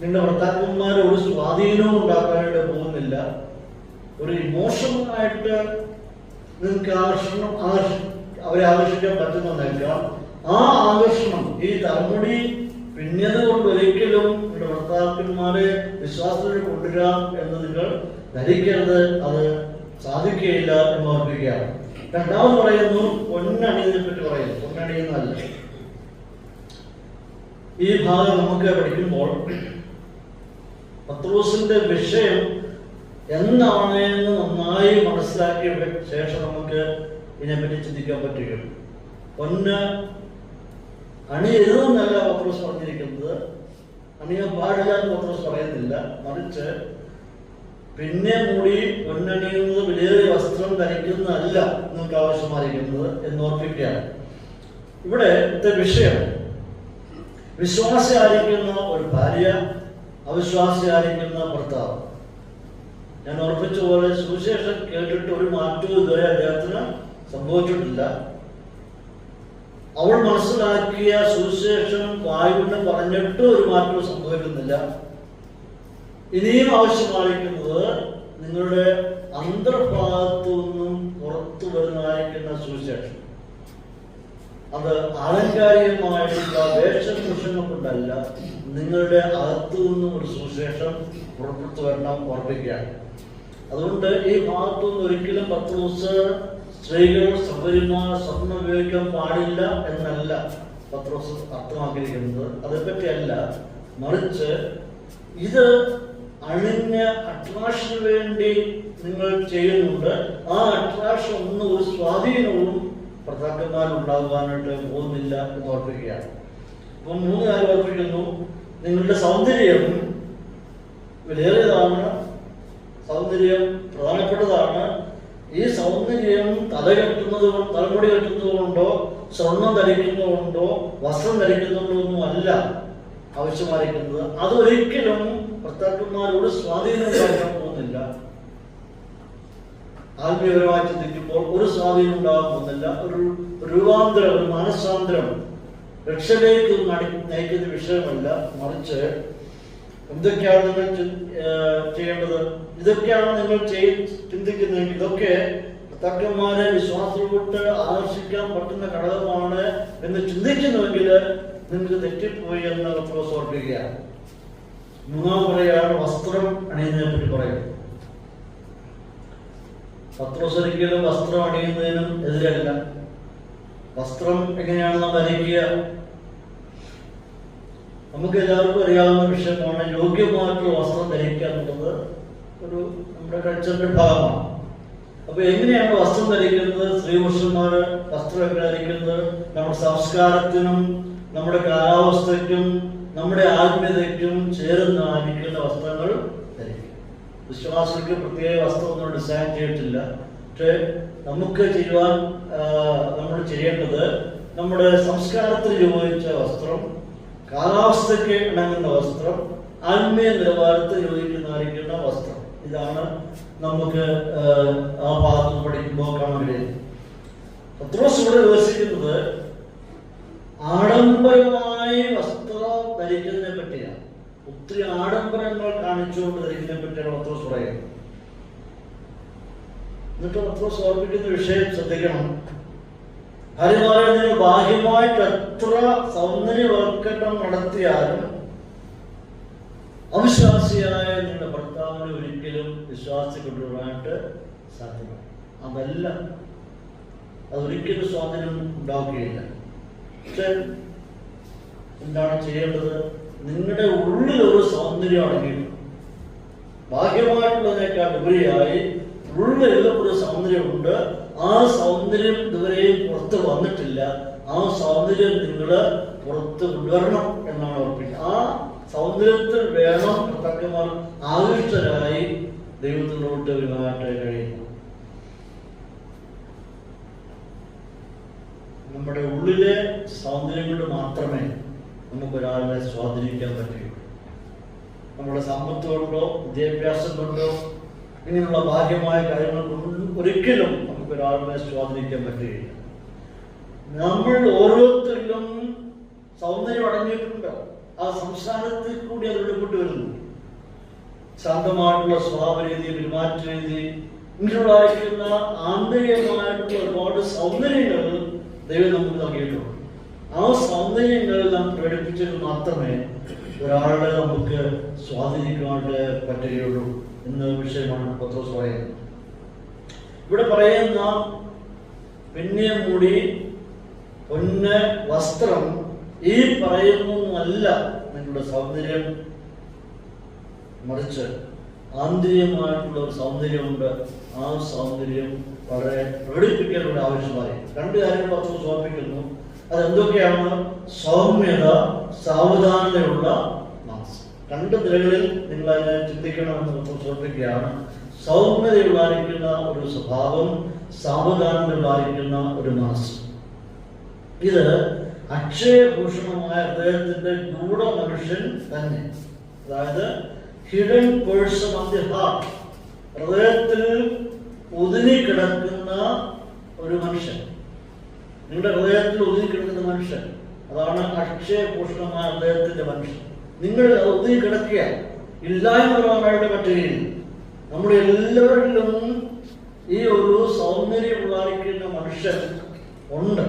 നിങ്ങളുടെ ഭർത്താക്കന്മാർ ഒരു സ്വാധീനവും ഉണ്ടാക്കാനായിട്ട് പോകുന്നില്ല. ഒരു ഇമോഷണലായിട്ട് നിങ്ങൾക്ക് അവരെ ആകർഷിക്കാൻ പറ്റുന്നതേക്കാം. ആ ആകർഷണം ഈ തലമുടി പിന്നീട് കൊണ്ട് ഒരിക്കലും നിങ്ങളുടെ ഭർത്താക്കന്മാരെ വിശ്വാസത്തിൽ കൊണ്ടുവരാം എന്ന് നിങ്ങൾ ധരിക്കരുത്. അത് സാധിക്കുകയില്ല എന്ന് ഓർമ്മിക്കുകയാണ്. രണ്ടാമത് പറയുന്നു പൊന്നണിയതിനെ പറ്റി പറയുന്നു. പൊന്നണിയുന്നതല്ല. ഈ ഭാഗം നമുക്ക് പഠിക്കുമ്പോൾ പത്രോസിന്റെ വിഷയം എന്താണ് എന്ന് നന്നായി മനസ്സിലാക്കിയ ശേഷം നമുക്ക് ഇതിനെപ്പറ്റി ചിന്തിക്കാൻ പറ്റുകയുള്ളൂ. പൊന്ന് അണിയരുതെന്നല്ല പത്രോസ് പറഞ്ഞിരിക്കുന്നത്, അണിയാൻ പാടില്ല എന്ന് പത്രോസ് പറയുന്നില്ല. മറിച്ച് പിന്നെ മൂടി പൊന്നണിയുന്നത് വിലയേറിയ വസ്ത്രം ധരിക്കുന്നതല്ല നിങ്ങൾക്ക് ആവശ്യമായിരിക്കുന്നത് എന്നോർപ്പിക്കുകയാണ്. ഇവിടെ വിഷയം വിശ്വാസിയായിരിക്കുന്ന ഒരു ഭാര്യ, അവിശ്വാസിയായിരിക്കുന്ന ഭർത്താവ്. ഞാൻ ഓർപ്പിച്ച പോലെ സുവിശേഷം കേട്ടിട്ട് ഒരു മാറ്റവും ഇതുവരെ അദ്ദേഹത്തിന് സംഭവിച്ചിട്ടില്ല. അവൾ മനസ്സിലാക്കിയ സുവിശേഷം വായുവിനെ പറഞ്ഞിട്ട് ഒരു മാറ്റവും സംഭവിക്കുന്നില്ല. ഇനിയും ആവശ്യമായിരിക്കുന്നത് നിങ്ങളുടെ അന്തർഭാഗത്തു നിന്നും പുറത്തു വരുന്നതായിരിക്കുന്ന സുവിശേഷം. അത് ആലങ്കാരികമായിട്ടുള്ള വേഷഭൂഷണം കൊണ്ടല്ല, നിങ്ങളുടെ അകത്തു നിന്നും ഒരു സുവിശേഷം പുറപ്പെട്ടു വരണം, ഓർപ്പിക്കുകയാണ്. അതുകൊണ്ട് ഈ ഭാഗത്തു നിന്ന് ഒരിക്കലും പത്രോസ് സ്ത്രീകൾ സൗകര്യമായ സ്വർണ്ണം ഉപയോഗിക്കാൻ പാടില്ല എന്നല്ല പത്രോസ് അർത്ഥമാക്കിയിരിക്കുന്നത്. അതേപ്പറ്റിയല്ല, മറിച്ച് ഇത് അണിഞ്ഞ അട്രാക്ഷന് വേണ്ടി നിങ്ങൾ ചെയ്യുന്നുണ്ട്. ആ അട്രാക്ഷൻ ഒന്നും ഒരു സ്വാധീനവും ഭർത്താക്കന്മാരുണ്ടാകുവാനായിട്ട് പോകുന്നില്ല എന്ന് ഓർപ്പിക്കുകയാണ്. അപ്പം 3 കാര്യം ഓർപ്പിക്കുന്നു. നിങ്ങളുടെ സൗന്ദര്യം വിലയേറിയതാണ്, സൗന്ദര്യം പ്രധാനപ്പെട്ടതാണ്. ഈ സൗന്ദര്യം തലമുടി കെട്ടുന്നത് കൊണ്ടോ സ്വർണം ധരിക്കുന്നത് കൊണ്ടോ വസ്ത്രം ധരിക്കുന്നത് ഒന്നും അല്ല ആവശ്യമായിരിക്കുന്നത്. അതൊരിക്കലും ഭർത്താക്കന്മാരോട് സ്വാധീനം ഉണ്ടാക്കാൻ പോകുന്നില്ല. ആത്മീയപരമായി ചിന്തിക്കുമ്പോൾ ഒരു സ്വാധീനം ഉണ്ടാകാൻ പോകുന്നില്ല. ഒരു രൂപാന്തരം, ഒരു മാനസാന്തരം രക്ഷയിലേക്ക് നയിക്കുന്ന വിഷയമല്ല, മറിച്ച് എന്തൊക്കെയാണ് നിങ്ങൾ ചെയ്യേണ്ടത്, ഇതൊക്കെയാണ് നിങ്ങൾ ചിന്തിക്കുന്നതെങ്കിൽ ഇതൊക്കെ ഭർത്താക്കന്മാരെ വിശ്വാസത്തോട്ട് ആകർഷിക്കാൻ പറ്റുന്ന ഘടകമാണ് എന്ന് ചിന്തിക്കുന്നുവെങ്കിൽ നിങ്ങൾക്ക് തെറ്റിപ്പോയി എന്ന് പത്രോസ് ഓർപ്പിക്കുകയാണ്. 3 പറയുകയാണ് വസ്ത്രം അണിയുന്നതിനെ പറ്റി പറയുന്നത്. പത്രോസ് ഒരിക്കലും വസ്ത്രം അണിയുന്നതിനും എതിരല്ല. വസ്ത്രം എങ്ങനെയാണ് നാം ധരിക്കുക? നമുക്ക് എല്ലാവർക്കും അറിയാവുന്ന വിഷയമാണ്. യോഗ്യമായിട്ടുള്ള വസ്ത്രം ധരിക്കുക എന്നുള്ളത് ഒരു നമ്മുടെ കൾച്ചറിന്റെ ഭാഗമാണ്. അപ്പൊ എങ്ങനെയാണ് വസ്ത്രം ധരിക്കുന്നത്? സ്ത്രീ പുരുഷന്മാര് വസ്ത്രം എങ്ങനെ ധരിക്കുന്നത്? നമ്മുടെ സംസ്കാരത്തിനും നമ്മുടെ കാലാവസ്ഥയ്ക്കും നമ്മുടെ ആത്മീയതയ്ക്കും ചേർന്നായിരിക്കുന്ന വസ്ത്രങ്ങൾ ധരിക്കും. വിശ്വാസിക്ക് പ്രത്യേക വസ്ത്രമൊന്നും ഡിസൈൻ ചെയ്തിട്ടില്ല. പക്ഷെ നമുക്ക് ചെയ്യുവാൻ നമ്മൾ ചെയ്യേണ്ടത് നമ്മുടെ സംസ്കാരത്തിൽ യോജിച്ച വസ്ത്രം, കാലാവസ്ഥയ്ക്ക് ഇണങ്ങുന്ന വസ്ത്രം, ആത്മീയ നിലവാരത്തിൽ യോജിക്കുന്നതായിരിക്കുന്ന വസ്ത്രം. ഇതാണ് നമുക്ക് ആ ഭാഗത്ത് പഠിക്കുമ്പോൾ കാണാൻ കഴിയുന്നത്. പത്രോസ് ഇവിടെ വിമർശിക്കുന്നത് ആഡംബരമായി വസ്ത്രം ധരിക്കുന്നതിനെ പറ്റിയാണ്. ഒത്തിരി ആഡംബരങ്ങൾ കാണിച്ചുകൊണ്ട് ധരിക്കുന്നതിനെ പറ്റിയാണ് പത്രോസ് പറയുന്നത്. എന്നിട്ട് പത്രോസ് ഓർമ്മിക്കുന്ന വിഷയം ശ്രദ്ധിക്കണം. ഭാര്യമാരെ ബാഹ്യമായിട്ട് എത്ര സൗന്ദര്യവൽക്കരണം നടത്തിയാലും അവിശ്വാസിയായ നിങ്ങളുടെ ഭർത്താവിനെ ഒരിക്കലും വിശ്വാസി കൊണ്ടുവരാനായിട്ട് സാധ്യമല്ല. അതല്ല, അതൊരിക്കലും സ്വാധീനം ഉണ്ടാവുകയില്ല. പക്ഷെ എന്താണ് ചെയ്യേണ്ടത്? നിങ്ങളുടെ ഉള്ളിൽ ഒരു സൗന്ദര്യം അടങ്ങിയിട്ടുണ്ട്. ബാഹ്യമായിട്ടുള്ളതിനേക്കാൾ ഉപരിയായി ഉള്ളിൽ ഒരു സൗന്ദര്യമുണ്ട്. ആ സൗന്ദര്യം ഇതുവരെയും പുറത്ത് വന്നിട്ടില്ല. ആ സൗന്ദര്യം നിങ്ങൾ പുറത്ത് കൊണ്ടുവരണം എന്നാണ് ഓർപ്പിക്കുക. ആ സൗന്ദര്യത്തിൽ വേണം ഭർത്താക്കന്മാർ ആകൃഷ്ടരായി ദൈവത്തിനോട്ട് വരുവാനായിട്ട് കഴിയുന്നു. നമ്മുടെ ഉള്ളിലെ സൗന്ദര്യം കൊണ്ട് മാത്രമേ നമുക്കൊരാളെ സ്വാധീനിക്കാൻ പറ്റുകയുള്ളൂ. നമ്മുടെ സമ്പത്ത് കൊണ്ടോ വിദ്യാഭ്യാസം കൊണ്ടോ ഇങ്ങനെയുള്ള ബാഹ്യമായ കാര്യങ്ങൾ കൊണ്ടും ഒരിക്കലും നമുക്കൊരാളെ സ്വാധീനിക്കാൻ പറ്റുകയില്ല. നമ്മൾ ഓരോരുത്തരിലും സൗന്ദര്യം അടങ്ങിയിട്ടുണ്ട്. ആ സംസാരത്തിൽ കൂടി അത് വെളിപ്പെട്ട് വരുന്നു. ശാന്തമായിട്ടുള്ള സ്വഭാവരീതി, പെരുമാറ്റ രീതി, ഇങ്ങനെയുള്ളതായിരിക്കുന്ന ആന്തരികമായിട്ടുള്ള ഒരുപാട് സൗന്ദര്യങ്ങൾ ദൈവം നമുക്ക് നൽകിയിട്ടുണ്ട്. ആ സൗന്ദര്യങ്ങൾ നാം പ്രകടിപ്പിച്ചെങ്കിൽ മാത്രമേ ഒരാളെ നമുക്ക് സ്വാധീനിക്കാനായിട്ട് പറ്റുകയുള്ളൂ എന്ന വിഷയമാണ് പത്രോസ് പറയുന്നത്. ഇവിടെ പറയുന്ന പിന്നെ മുടി, പൊന്ന്, വസ്ത്രം ഈ പറയുന്നൊന്നുമല്ല നിങ്ങളുടെ സൗന്ദര്യം, മറിച്ച് ആന്തരികമായിട്ടുള്ള ഒരു സൗന്ദര്യമുണ്ട്. ആ സൗന്ദര്യം വളരെ പ്രകടിപ്പിക്കാനുള്ള ആവശ്യമായി 2 കാര്യങ്ങൾ പത്രോസ് ഓർമ്മിപ്പിക്കുന്നു. അതെന്തൊക്കെയാണ്? സൗമ്യത, സാവധാനതയുള്ള മനസ്സ്. 2 നിലകളിൽ നിങ്ങൾ അതിനെ ചിന്തിക്കണമെന്ന് പത്രോസ് ഓർമ്മിപ്പിക്കുകയാണ്. സൗമ്യതയുള്ളായിരിക്കുന്ന ഒരു സ്വഭാവം, സാവധാനതയുള്ളായിരിക്കുന്ന ഒരു മനസ്സ്. ഇത് അക്ഷയഭൂഷണമായ ഹൃദയത്തിന്റെ ഗൂഢ മനുഷ്യൻ തന്നെ, അതായത് hidden person of the heart, ഹൃദയത്തിൽ ഒതുങ്ങി കിടക്കുന്ന ഒരു മനുഷ്യൻ, നിങ്ങളുടെ ഹൃദയത്തിൽ ഒതുങ്ങിക്കിടക്കുന്ന മനുഷ്യൻ, അതാണ് അക്ഷയഭൂഷണമായ ഹൃദയത്തിന്റെ മനുഷ്യൻ. നിങ്ങൾ ഒതുങ്ങിക്കിടക്കുക, ഇല്ലായ്മ പറയാനായിട്ട് പറ്റുകയില്ല. നമ്മുടെ എല്ലാവരിലും ഈ ഒരു സൗന്ദര്യം ഉള്ളായിരിക്കുന്ന മനുഷ്യൻ ഉണ്ട്.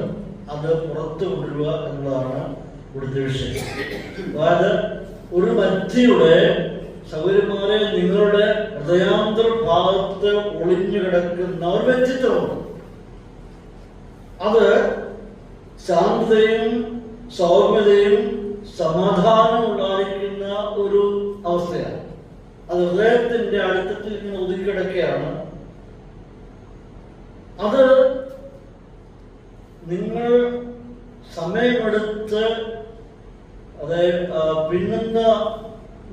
അത് പുറത്തു കൊണ്ടുവരിക എന്നുള്ളതാണ് ഇവിടുത്തെ വിഷയം. അതായത് ഒരു വ്യക്തിയുടെ സൗകര്യമാരെ നിങ്ങളുടെ ഹൃദയാന്തര ഭാഗത്ത് ഒളിഞ്ഞു കിടക്കുന്ന ഒരു വ്യക്തിത്വമുണ്ട്. അത് ശാന്തതയും സൗമ്യതയും സമാധാനവും ഉണ്ടായിരിക്കുന്ന ഒരു അവസ്ഥയാണ്. അത് ഹൃദയത്തിന്റെ അടുത്തത്തിൽ ഇങ്ങനെ ഒതുങ്ങിക്കിടക്കുകയാണ്. അത് നിങ്ങൾ സമയമെടുത്ത് പിന്നുന്ന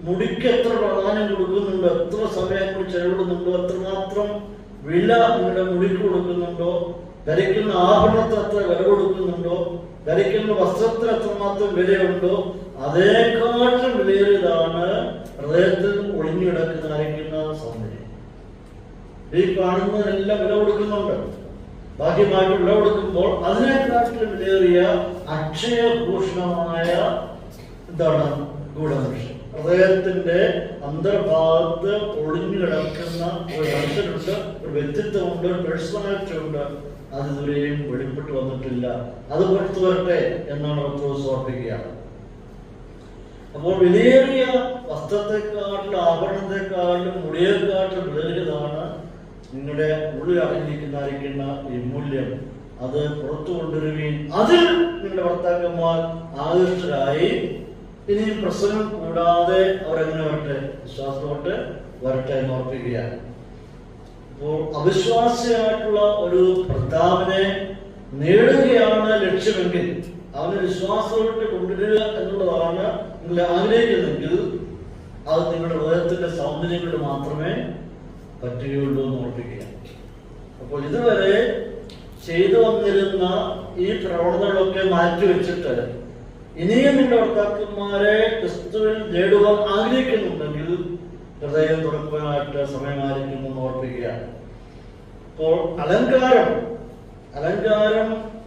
മുടിക്ക് എത്ര പ്രാധാന്യം കൊടുക്കുന്നുണ്ടോ, എത്ര സമയം കൂടി ചെലവിടുന്നുണ്ടോ, എത്രമാത്രം വില നിങ്ങളുടെ മുടിക്ക് കൊടുക്കുന്നുണ്ടോ, ധരിക്കുന്ന ആഭരണത്തിന് എത്ര വില കൊടുക്കുന്നുണ്ടോ, ധരിക്കുന്ന വസ്ത്രത്തിന് എത്രമാത്രം വിലയുണ്ടോ, അതേക്കാട്ടും വിലയേറിയതാണ് ഹൃദയത്തിൽ ഒളിഞ്ഞു കിടക്കുന്നതായിരിക്കുന്ന സൗന്ദര്യം. ഈ കാണുന്നതിനെല്ലാം വില കൊടുക്കുന്നുണ്ട്, ബാഹ്യമായിട്ട് വില കൊടുക്കുമ്പോൾ അതിനെക്കാട്ടിലും വിലയേറിയ അക്ഷയഭൂഷണമായ എന്താണ് ഗൂഢമനുഷ്യൻ. ഹൃദയത്തിന്റെ അന്തർഭാഗത്ത് ഒളിഞ്ഞു കിടക്കുന്ന ഒരു മനുഷ്യനുണ്ട്, ഒരു വ്യക്തിത്വമുണ്ട്, ഒരു പേഴ്സണാലിറ്റി ഉണ്ട്. അതിതുവരെയും വെളിപ്പെട്ട് വന്നിട്ടില്ല. അത് പുറത്തു വരട്ടെ എന്നാണ് പത്രോസ് ഓർപ്പിക്കുകയാണ്. അപ്പോൾ വിലയേറിയ വസ്ത്രത്തെക്കാട്ടിലും ആഭരണത്തെക്കാട്ടിലും മുടിയെക്കാട്ടിലും വിലയേറിയതാണ് നിങ്ങളുടെ ഉള്ളിൽ അടങ്ങിയിരിക്കുന്ന ഈ മൂല്യം. അത് പുറത്തു കൊണ്ടുവരികയും അതിൽ നിങ്ങളുടെ ഭർത്താക്കന്മാർ ആകൃഷ്ടരായി ഇനിയും പ്രസംഗം കൂടാതെ അവരെങ്ങനെ വരട്ടെ, വിശ്വാസത്തോട്ട് വരട്ടെ എന്ന് ഓർപ്പിക്കുകയാണ്. അപ്പോൾ അവിശ്വാസിയായിട്ടുള്ള ഒരു ഭർത്താവിനെ നേടുകയാണ് ലക്ഷ്യമെങ്കിൽ അവനെ വിശ്വാസത്തോട്ട് കൊണ്ടുവരിക എന്നുള്ളതാണ് നിങ്ങൾ ആഗ്രഹിക്കുന്നെങ്കിൽ അത് നിങ്ങളുടെ ഹൃദയത്തിന്റെ സൗന്ദര്യം കൊണ്ട് മാത്രമേ പറ്റുകയുള്ളൂ എന്ന് ഓർപ്പിക്കുക. അപ്പോൾ ഇതുവരെ ചെയ്തു വന്നിരുന്ന ഈ പ്രവണതകളൊക്കെ മാറ്റിവെച്ചിട്ട് ഇനിയും നിങ്ങളുടെ ഭർത്താക്കന്മാരെ ക്രിസ്തുവിൽ നേടുവാൻ ആഗ്രഹിക്കുന്നുണ്ടെങ്കിൽ ഹൃദയം തുറക്കുവാനായിട്ട് സമയമായിരിക്കുന്നു എന്ന് ഓർപ്പിക്കുകയാണ്. അപ്പോൾ അലങ്കാരം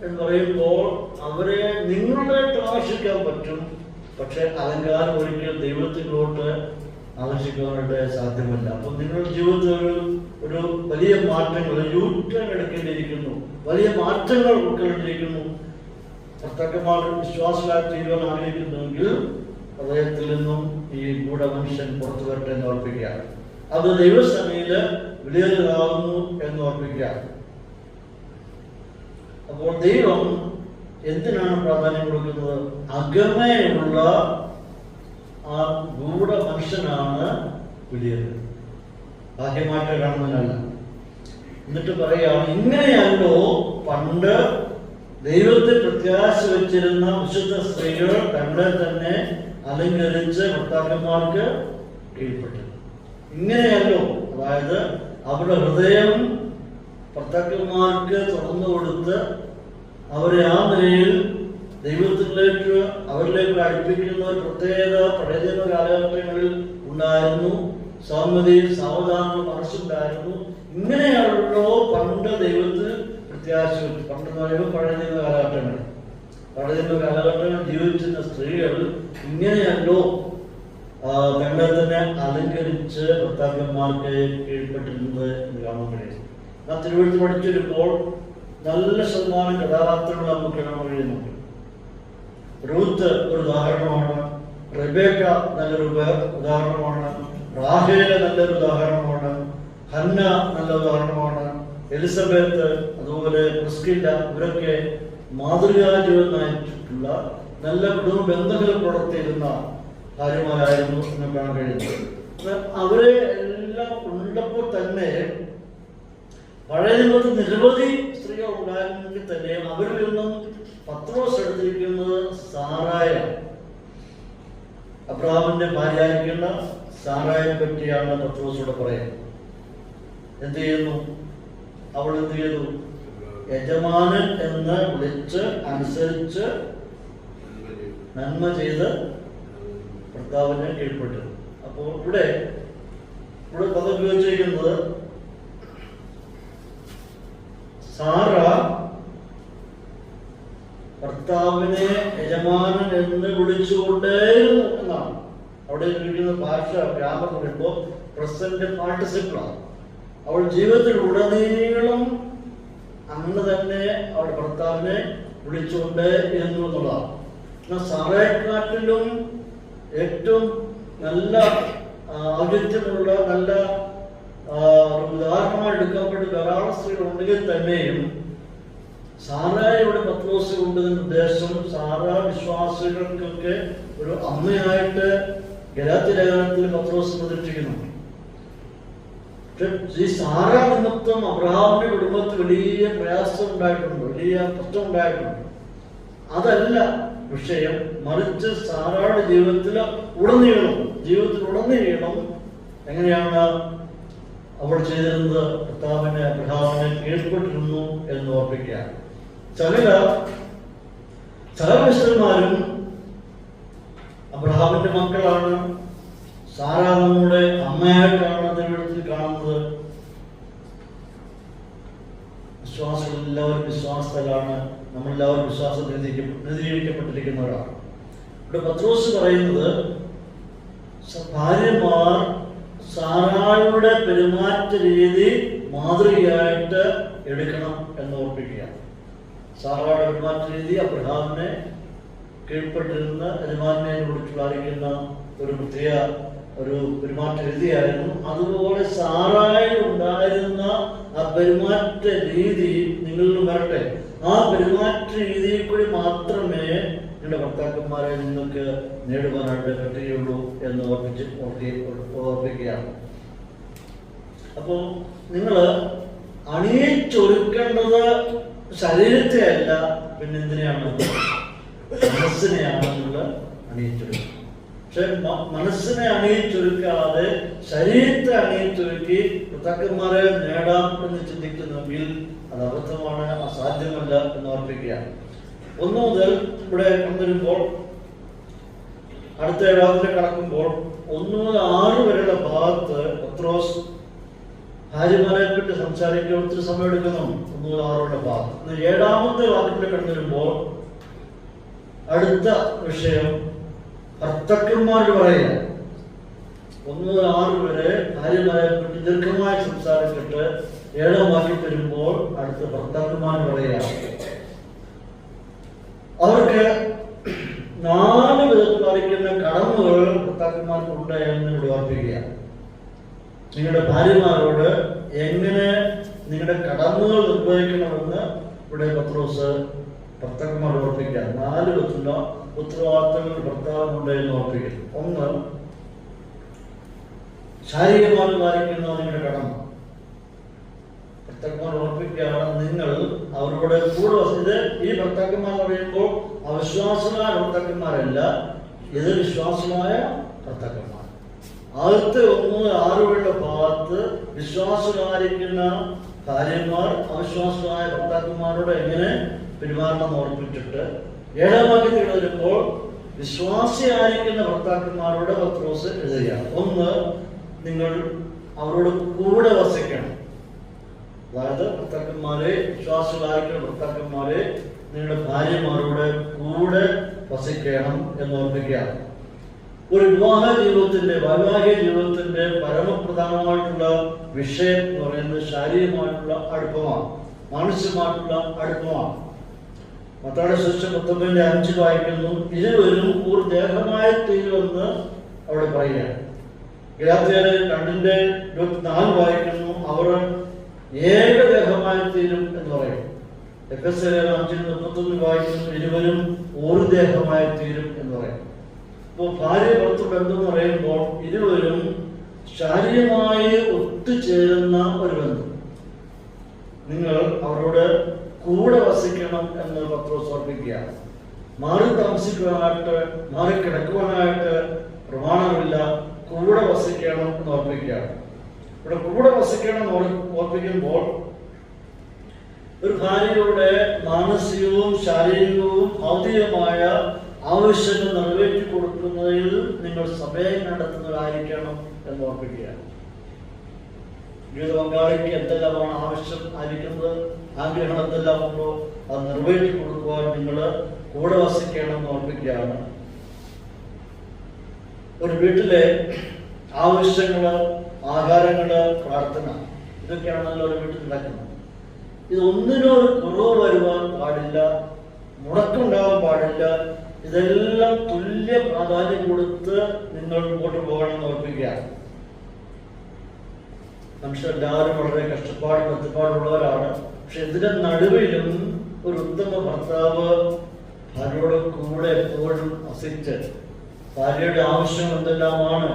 എന്ന് പറയുമ്പോൾ അവരെ നിങ്ങളായിട്ട് ആകർഷിക്കാൻ പറ്റും. പക്ഷെ അലങ്കാരം ഒരിക്കലും ദൈവത്തിലോട്ട് ആകർഷിക്കാനായിട്ട് സാധ്യമല്ല. അപ്പൊ നിങ്ങളുടെ ജീവിതത്തിൽ ഒരു വലിയ മാറ്റങ്ങൾ, യൂട്ടേൺ എടുക്കേണ്ടിയിരിക്കുന്നു, വലിയ മാറ്റങ്ങൾ ഉൾക്കൊണ്ടിരിക്കുന്നു. ഭർത്താക്കന്മാർ വിശ്വാസമായി തീരുവാൻ ആഗ്രഹിക്കുന്നുവെങ്കിൽ ഹൃദയത്തിൽ നിന്നും ഈ ഗൂഢമനുഷ്യൻ പുറത്തു വരട്ടെ എന്ന് ഓർപ്പിക്കുകയാണ്. അത് ദൈവസഭയില് വിലയേറിയതാകുന്നു എന്ന് ഓർപ്പിക്കുകയാണ്. അപ്പോൾ ദൈവം എന്തിനാണ് പ്രാധാന്യം കൊടുക്കുന്നത്? അകമയുള്ള ആ ഗൂഢമനുഷ്യനാണ് വിലയേറിയത്, ഭാഗ്യമായിട്ട് കാണുന്നതിനല്ല. എന്നിട്ട് പറയുകയാണ്, ഇങ്ങനെയല്ലോ പണ്ട് ദൈവത്തെ പ്രത്യാശ വെച്ചിരുന്ന വിശുദ്ധ സ്ത്രീകൾ തങ്ങളെ തന്നെ അലങ്കരിച്ച് ഭർത്താക്കന്മാർക്ക് കീഴ്പ്പെട്ടു. ഇങ്ങനെയല്ലോ, അതായത് അവരുടെ ഹൃദയം ഭർത്താക്കന്മാർക്ക് തുറന്നു കൊടുത്ത് അവരെ ആ നിലയിൽ ദൈവത്തിലേക്ക് അവരിലേക്ക് അടുപ്പിക്കുന്ന ഒരു പ്രത്യേകത പഴയ കാലഘട്ടങ്ങളിൽ ഉണ്ടായിരുന്നു. സൗമ്യതയും സാവധാനവും മനസ്സുണ്ടായിരുന്നു. ഇങ്ങനെയാണല്ലോ പണ്ട് ദൈവത്തിൽ പ്രത്യാശ വെച്ചു. പണ്ടെന്ന് പറയുമ്പോൾ പഴയ കാലഘട്ടങ്ങളിൽ ജീവിച്ചിരുന്ന സ്ത്രീകൾ ഇങ്ങനെയല്ലോ തങ്ങളെ തന്നെ അലങ്കരിച്ച് ഭർത്താക്കന്മാർക്ക് കീഴ്പ്പെട്ടിരുന്നത് എന്ന് കാണാൻ കഴിയും. നാം തിരുവഴുത്ത് പഠിച്ചു വരുമ്പോൾ നല്ല ശതമാനം കഥാപാത്രങ്ങൾ നമുക്ക് കാണാൻ കഴിയുന്നുണ്ട്. റൂത്ത് ഒരു ഉദാഹരണമാണ്, റെബേക്ക നല്ലൊരു ഉദാഹരണമാണ്, റാഹേല നല്ലൊരു ഉദാഹരണമാണ്, ഹന്ന നല്ല ഉദാഹരണമാണ്, എലിസബത്ത്, അതുപോലെ പ്രിസ്കില്ല, ഇവരൊക്കെ മാതൃകാ ജീവിതം നയിച്ചിട്ടുള്ള നല്ല കുടുംബ ബന്ധങ്ങൾ പുലർത്തിയിരുന്ന ഭാര്യമാരായിരുന്നു എന്ന് കാണാൻ കഴിയുന്നത്. അവരെ എല്ലാം ഉള്ളപ്പോൾ തന്നെ പഴയ നിയമത്തിൽ നിരവധി സ്ത്രീകൾ ഉണ്ടായിരുന്നെങ്കിൽ തന്നെ അവരിൽ നിന്നും പത്രോസ് എടുത്തിരിക്കുന്നത് സാറായാണ്. അബ്രഹാമിന്റെ ഭാര്യയായിരിക്കുന്ന സാറായെ പറ്റിയാണ് പത്രോസോട് പറയുന്നത്. എന്ത് ചെയ്യുന്നു? അവൾ എന്ത് ചെയ്തു? യജമാനൻ എന്ന് വിളിച്ച് അനുസരിച്ച് നന്മ ചെയ്ത് ഭർത്താവിനെ കീഴ്പ്പെട്ടു. അപ്പോൾ ഇവിടെ പദം ഉപയോഗിച്ചിരിക്കുന്നത് സാറ ഭർത്താവിനെ യജമാനൻ എന്ന് വിളിച്ചുകൊണ്ടേയിരുന്നു എന്നാണ് അവിടെ ഉപയോഗിക്കുന്ന ഭാഷ. ഗ്രാമർ പറയുമ്പോൾ പ്രസന്റ് പാർട്ടിസിപ്പിളാണ്. അവൾ ജീവിതത്തിൽ ഉടനീളം അന്ന് തന്നെ അവളുടെ ഭർത്താവിനെ വിളിച്ചുകൊണ്ടേ ഇരുന്നു എന്നുള്ളതാണ്. എന്നാൽ സാറയെക്കാട്ടിലും ഏറ്റവും നല്ല ഔചിത്യമുള്ള നല്ല ഉദാഹരണമായി എടുക്കപ്പെട്ട ധാരാളം സ്ത്രീകൾ ഉണ്ടെങ്കിൽ തന്നെയും സാറായുടെ പത്രോസ് കൊണ്ടതിന്റെ ഉദ്ദേശം സാറ വിശ്വാസികൾക്കൊക്കെ ഒരു അമ്മയായിട്ട് ഗലാത്യലേഖനത്തിൽ പത്രോസ് പ്രദർശിക്കുന്നു. ഈ സാറ നിമിത്തം അബ്രഹാമിന്റെ കുടുംബത്തിൽ വലിയ പ്രയാസം ഉണ്ടായിട്ടുണ്ട്, വലിയ പ്രശ്നം ഉണ്ടായിട്ടുണ്ട്. അതല്ല വിഷയം, മറിച്ച് സാറയുടെ ജീവിതത്തിൽ ഉടനീളം എങ്ങനെയാണ് അവൾ ചെയ്തിരുന്നത്? ഭർത്താവിനെ അബ്രഹാമിനെ കീഴ്പ്പെട്ടിരുന്നു എന്ന് ഓർപ്പിക്കുക. ചില മിസ്റ്റർമാരും അബ്രഹാമിന്റെ മക്കളാണ്, സാറ നമ്മുടെ അമ്മയായിട്ടാണ് ദൈവത്തിൽ കാണുന്നത്. വിശ്വാസികൾ എല്ലാവരും വിശ്വാസത്തിലാണ്, നമ്മളെല്ലാവരും വിശ്വാസത്തിൽ നീതീകരിക്കപ്പെട്ടിരിക്കുന്നവരാണ്. ഇവിടെ പത്രോസ് പറയുന്നത് ഭാര്യമാർ സാറായുടെ പെരുമാറ്റ രീതി മാതൃകയായിട്ട് എടുക്കണം എന്ന് ഓർപ്പിക്കുക. സാറായുടെ പെരുമാറ്റ രീതി അബ്രഹാമിനെ കീഴ്പ്പെട്ടിരുന്ന യജമാനെ കുറിച്ചുള്ള അറിയിക്കുന്ന ഒരു പ്രത്യേക ഒരു പെരുമാറ്റ രീതിയായിരുന്നു. അതുപോലെ സാറായിൽ ഉണ്ടായിരുന്ന ആ പെരുമാറ്റ രീതി നിങ്ങളിൽ വരട്ടെ. ആ പെരുമാറ്റ രീതിയിൽ കൂടി മാത്രമേ നിങ്ങളുടെ ഭർത്താക്കന്മാരെ നിങ്ങൾക്ക് നേടുവാനായിട്ട് പറ്റുകയുള്ളൂ എന്ന് ഓർപ്പിക്കുകയാണ്. അപ്പോൾ നിങ്ങൾ അണിയിച്ചൊരുക്കേണ്ടത് ശരീരത്തെ അല്ല, പിന്നെ എന്തിനെയാണ്? മനസ്സിനെയാണ് നിങ്ങൾ അണിയിച്ചൊരുക്കുക. പക്ഷെ മനസ്സിനെ അണിയിച്ചൊരുക്കാതെ ശരീരത്തെ അണിയിച്ചൊരുക്കി ഭർത്താക്കന്മാരെ നേടാം എന്ന് ചിന്തിക്കുന്നെങ്കിൽ അത് അബദ്ധമാണ്, അസാധ്യമല്ല എന്ന് ഓർപ്പിക്കുകയാണ്. 1 മുതൽ ഇവിടെ കൊണ്ടുവരുമ്പോൾ അടുത്ത ഏഴാമത്തെ കടക്കുമ്പോൾ 1 മുതൽ 6 വരെയുള്ള ഭാഗത്ത് പത്രോസ് ഭാര്യമാരെ പറ്റി സംസാരിക്കാൻ ഒത്തിരി സമയം എടുക്കുന്നു. 1 മുതൽ 6 വരെയുള്ള ഭാഗത്ത് 7ാമത്തെ വാക്യത്തിൽ കണ്ടുവരുമ്പോൾ അടുത്ത വിഷയം ഭർത്താക്കന്മാർ പറയുക. 1 മുതൽ 6 വരെ ഭാര്യമാരെ പറ്റി ദീർഘമായി സംസാരിച്ചിട്ട് 7ാം വാക്യം വരുമ്പോൾ അടുത്ത ഭർത്താക്കന്മാർ പറയുക. അവർക്ക് 4 വിധത്തിൽ പാലിക്കുന്ന കടമകൾ ഭർത്താക്കന്മാർക്കുണ്ട് എന്ന് ഇവിടെ ഓർപ്പിക്കുക. നിങ്ങളുടെ ഭാര്യമാരോട് എങ്ങനെ നിങ്ങളുടെ കടമകൾ നിർവഹിക്കണമെന്ന് ഇവിടെ പത്രോസ് ഭർത്താക്കന്മാർ ഓർപ്പിക്കുക. 4 വിധത്തിലുള്ള ഉത്തരവാദിത്തങ്ങൾ ഭർത്താവിനുണ്ട് എന്ന് ഓർപ്പിക്കുന്നു. 1, ശാരീരികമായി പാലിക്കുന്ന നിങ്ങളുടെ കടമ. ഭർത്താക്കന്മാർ ഓർപ്പിക്കുകയാണ്, നിങ്ങൾ അവരുടെ കൂടെ വസിത്. ഈ ഭർത്താക്കന്മാർ പറയുമ്പോൾ അവിശ്വാസമായ ഭർത്താക്കന്മാരല്ല, ഇത് വിശ്വാസമായ ഭർത്താക്കന്മാർ. ആദ്യത്തെ 1 മുതൽ 6 വരെയുള്ള ഭാഗത്ത് വിശ്വാസമായിരിക്കുന്ന ഭാര്യമാർ അവിശ്വാസമായ ഭർത്താക്കന്മാരോട് എങ്ങനെ പെരുമാറണം ഓർപ്പിച്ചിട്ട് 7ാം വാക്യത്തിൽ വരുമ്പോൾ വിശ്വാസിയായിരിക്കുന്ന ഭർത്താക്കന്മാരോട് പത്രോസ് എഴുതുകയാണ്. 1, നിങ്ങൾ അവരോട് കൂടെ വസിക്കണം. അതായത് ഭർത്താക്കന്മാരെ, വിശ്വാസികളായിരിക്കുന്ന ഭർത്താക്കന്മാരെ നിങ്ങളുടെ ഭാര്യമാരോട് കൂടെ വസിക്കണം എന്ന് ഓർപ്പിക്കുകയാണ്. ഒരു വൈവാഹിക ജീവിതത്തിന്റെ പരമപ്രധാനമായിട്ടുള്ള വിഷയം എന്ന് പറയുന്നത് ശാരീരികമായിട്ടുള്ള അടുപ്പമാണ്, മാനസികമായിട്ടുള്ള അടുപ്പമാണ്. മത്തായിയുടെ സുവിശേഷം 19:5 വായിക്കുന്നു, ഇരുവരും ഒരു ദേഹമായി തീരുമെന്ന് അവിടെ പറയുകയാണ്. ഗലാത്യർ 2:24 വായിക്കുന്നു, അവർ ഏകദേഹമായി തീരും എന്ന് പറയും. എഫെസ്യർ 5:31 വായിക്കുന്നു, ഇരുവരും ഒരു ദേഹമായി തീരും എന്ന് പറയും. അപ്പോൾ ഭാര്യ ഭർത്തൃ ബന്ധം എന്ന് പറയുമ്പോൾ ഇരുവരും ശാരീരികമായി ഒത്തുചേരുന്ന ഒരു ബന്ധം. നിങ്ങൾ അവരോട് കൂടെ വസിക്കണം എന്ന് പത്രോസ് ഓർപ്പിക്കുകയാണ്. മാറി താമസിക്കുവാനായിട്ട്, മാറി കിടക്കുവാനായിട്ട് പ്രമാണമില്ല, കൂടെ വസിക്കണം എന്ന് ഓർപ്പിക്കുകയാണ്. ഇവിടെ കൂടെ വസിക്കണം ഓർപ്പിക്കുമ്പോൾ ഒരു ഭാര്യയുടെ മാനസികവും ശാരീരികവും ഭൗതികമായ ആവശ്യങ്ങൾ നിറവേറ്റി കൊടുക്കുന്നതിൽ നിങ്ങൾ സമയം കണ്ടെത്തുന്നവരായിരിക്കണം എന്ന് ഓർപ്പിക്കുകയാണ്. ജീവിത പങ്കാളിക്ക് എന്തെല്ലാമാണ് ആവശ്യം ആയിരിക്കുന്നത്, ആഗ്രഹങ്ങൾ എന്തെല്ലാം ഉണ്ടോ അത് നിർവഹിച്ചു കൊടുക്കുവാൻ നിങ്ങൾ കൂടെ വസിക്കണമെന്ന് ഓർമ്മിക്കുകയാണ്. ഒരു വീട്ടിലെ ആവശ്യങ്ങള്, ആഹാരങ്ങള്, പ്രാർത്ഥന, ഇതൊക്കെയാണല്ലോ ഒരു വീട്ടിൽ നടക്കുന്നത്. ഇതൊന്നിനൊരു കുറവ് വരുവാൻ പാടില്ല, മുടക്കമുണ്ടാകാൻ പാടില്ല. ഇതെല്ലാം തുല്യ പ്രാധാന്യം കൊടുത്ത് നിങ്ങൾ മുമ്പോട്ട് പോകണമെന്ന് ഓർമ്മിക്കുകയാണ്. മനുഷ്യരെല്ലാവരും വളരെ കഷ്ടപ്പാടുള്ളവരാണ്. പക്ഷെ ഇതിന്റെ നടുവിലും ഒരു ഉത്തമ ഭർത്താവ് ഭാര്യയുടെ കൂടെ എപ്പോഴും വസിച്ച് ഭാര്യയുടെ ആവശ്യം എന്തെല്ലാമാണ്,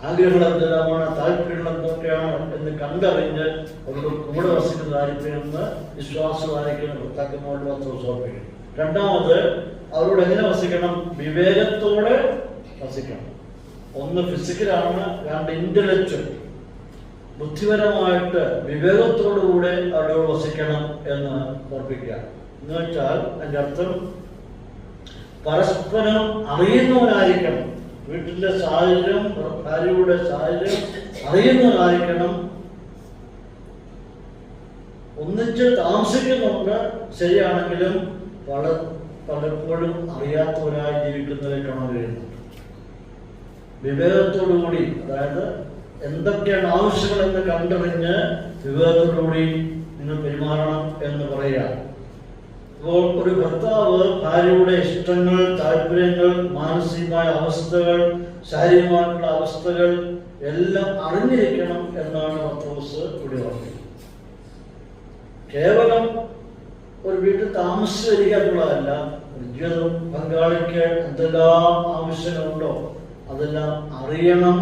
ആഗ്രഹങ്ങൾ എന്തെല്ലാമാണ്, താല്പര്യങ്ങൾ എന്തൊക്കെയാണ് എന്ന് കണ്ടറിഞ്ഞ് അവരുടെ കൂടെ വസിക്കുന്നതായിരിക്കുമെന്ന് വിശ്വാസമായിരിക്കുന്ന ഭർത്താക്കന്മാരുടെ സമർപ്പിക്കണം. രണ്ടാമത്, അവരോട് എങ്ങനെ വസിക്കണം? വിവേകത്തോടെ വസിക്കണം. ഒന്ന് ഫിസിക്കലാണ്, രണ്ട് ഇന്റലക്ച്വൽ, ബുദ്ധിപരമായിട്ട് വിവേകത്തോടുകൂടെ അവരോട് വസിക്കണം എന്ന് ഓർപ്പിക്കുക. എന്ന് വെച്ചാൽ അതിൻ്റെ അർത്ഥം പരസ്പരം അറിയുന്നവരായിരിക്കണം. വീട്ടിലെ സാഹചര്യം, ഭാര്യയുടെ സാഹചര്യം അറിയുന്നവരായിരിക്കണം. ഒന്നിച്ച് താമസിക്കുന്നുണ്ട്, ശരിയാണെങ്കിലും പലപ്പോഴും അറിയാത്തവരായി ജീവിക്കുന്നവരെ കാണാൻ കഴിയുന്നുണ്ട്. വിവേകത്തോടുകൂടി, അതായത് എന്തൊക്കെയാണ് ആവശ്യങ്ങളെന്ന് കണ്ടറിഞ്ഞ് വിവേകത്തോടുകൂടി നിങ്ങൾ പെരുമാറണം എന്ന് പറയുക. അപ്പോൾ ഒരു ഭർത്താവ് ഭാര്യയുടെ ഇഷ്ടങ്ങൾ, താല്പര്യങ്ങൾ, മാനസികമായ അവസ്ഥകൾ, ശാരീരികമായിട്ടുള്ള അവസ്ഥകൾ എല്ലാം അറിഞ്ഞിരിക്കണം എന്നാണ് പത്രോസ് ഇവിടെ പറഞ്ഞത്. കേവലം ഒരു വീട്ടിൽ താമസിച്ച് വരിക എന്നുള്ളതല്ല, ഒരു ജീവിത പങ്കാളിക്ക് എന്തെല്ലാം ആവശ്യങ്ങളുണ്ടോ അതെല്ലാം അറിയണം,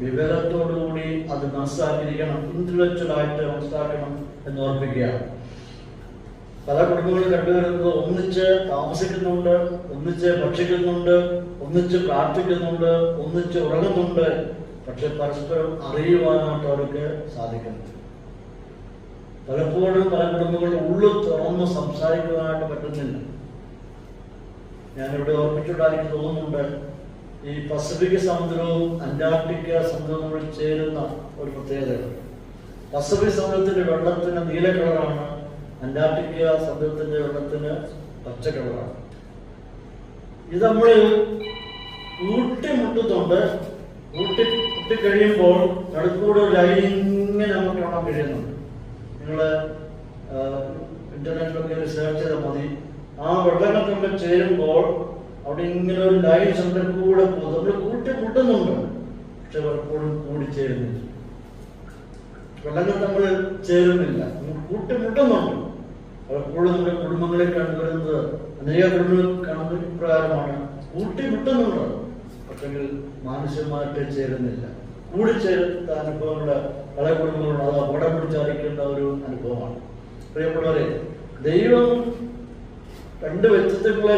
വിവേകത്തോടുകൂടി അത് മനസ്സിലാക്കിയിരിക്കണം, ഇന്റലക്ച്വലായിട്ട് മനസ്സിലാക്കണം എന്ന് ഓർപ്പിക്കുകയാണ്. പല കുടുംബങ്ങളും കണ്ടുവരുന്നത് ഒന്നിച്ച് താമസിക്കുന്നുണ്ട്, ഒന്നിച്ച് ഭക്ഷിക്കുന്നുണ്ട്, ഒന്നിച്ച് പ്രാർത്ഥിക്കുന്നുണ്ട്, ഒന്നിച്ച് ഉറങ്ങുന്നുണ്ട്, പക്ഷെ പരസ്പരം അറിയുവാനായിട്ട് അവർക്ക് സാധിക്കുന്നില്ല. പലപ്പോഴും പല കുടുംബങ്ങളും ഉള്ളിൽ തുറന്ന് സംസാരിക്കുവാനായിട്ട് പറ്റുന്നില്ല. ഞാനിവിടെ ഓർമ്മിച്ചുകൊണ്ടായിരിക്കും തോന്നുന്നുണ്ട്, ഈ പസഫിക് സമുദ്രവും അന്റാർട്ടിക്ക സമുദ്രവും നമ്മൾ ചേരുന്ന ഒരു പ്രത്യേകതയുണ്ട്. പസഫിക് സമുദ്രത്തിന്റെ വെള്ളത്തിന് നീല കളറാണ്, അന്റാർട്ടിക്ക സമുദ്രത്തിന്റെ വെള്ളത്തിന് പച്ച കളറാണ്. ഇത് നമ്മൾ കൂട്ടിമുട്ടുന്നുണ്ട്. കൂട്ടിക്കഴിയുമ്പോൾ നടുക്കൂടെ ലൈൻ ഇങ്ങനെ നമുക്ക് കാണാൻ കഴിയുന്നുണ്ട്. നിങ്ങൾ ഇന്റർനെറ്റിലൊക്കെ റിസർച്ച് ചെയ്താൽ മതി. ആ വെള്ളങ്ങൾ തമ്മിൽ ചേരുമ്പോൾ അവിടെ ഇങ്ങനെ ഒരു ലൈൻ നമ്മുടെ കൂടെ പോകും. നമ്മൾ കൂട്ടിമുട്ടുന്നുണ്ട്, പക്ഷെ പലപ്പോഴും കൂടിച്ചേരുന്നില്ല. വെള്ളങ്ങൾ തമ്മിൽ ചേരുന്നില്ല, കൂട്ടിമുട്ടുന്നുണ്ട്. പലപ്പോഴും നമ്മുടെ കുടുംബങ്ങളിൽ കണ്ടുവരുന്നത്, അനേക കുടുംബങ്ങൾ കാണുന്ന പ്രകാരമാണ്, കൂട്ടിമുട്ടുന്നുണ്ട്, പക്ഷെ മാനസികമായിട്ട് ചേരുന്നില്ല. കൂടിച്ചേരുന്ന അനുഭവങ്ങളുടെ പല കുടുംബങ്ങളുണ്ട്. അത് അപകടം പിടിച്ചറിയിക്കേണ്ട ഒരു അനുഭവമാണ്. പ്രിയപ്പെട്ടവരെ, ദൈവം രണ്ട് വ്യക്തിത്വങ്ങളെ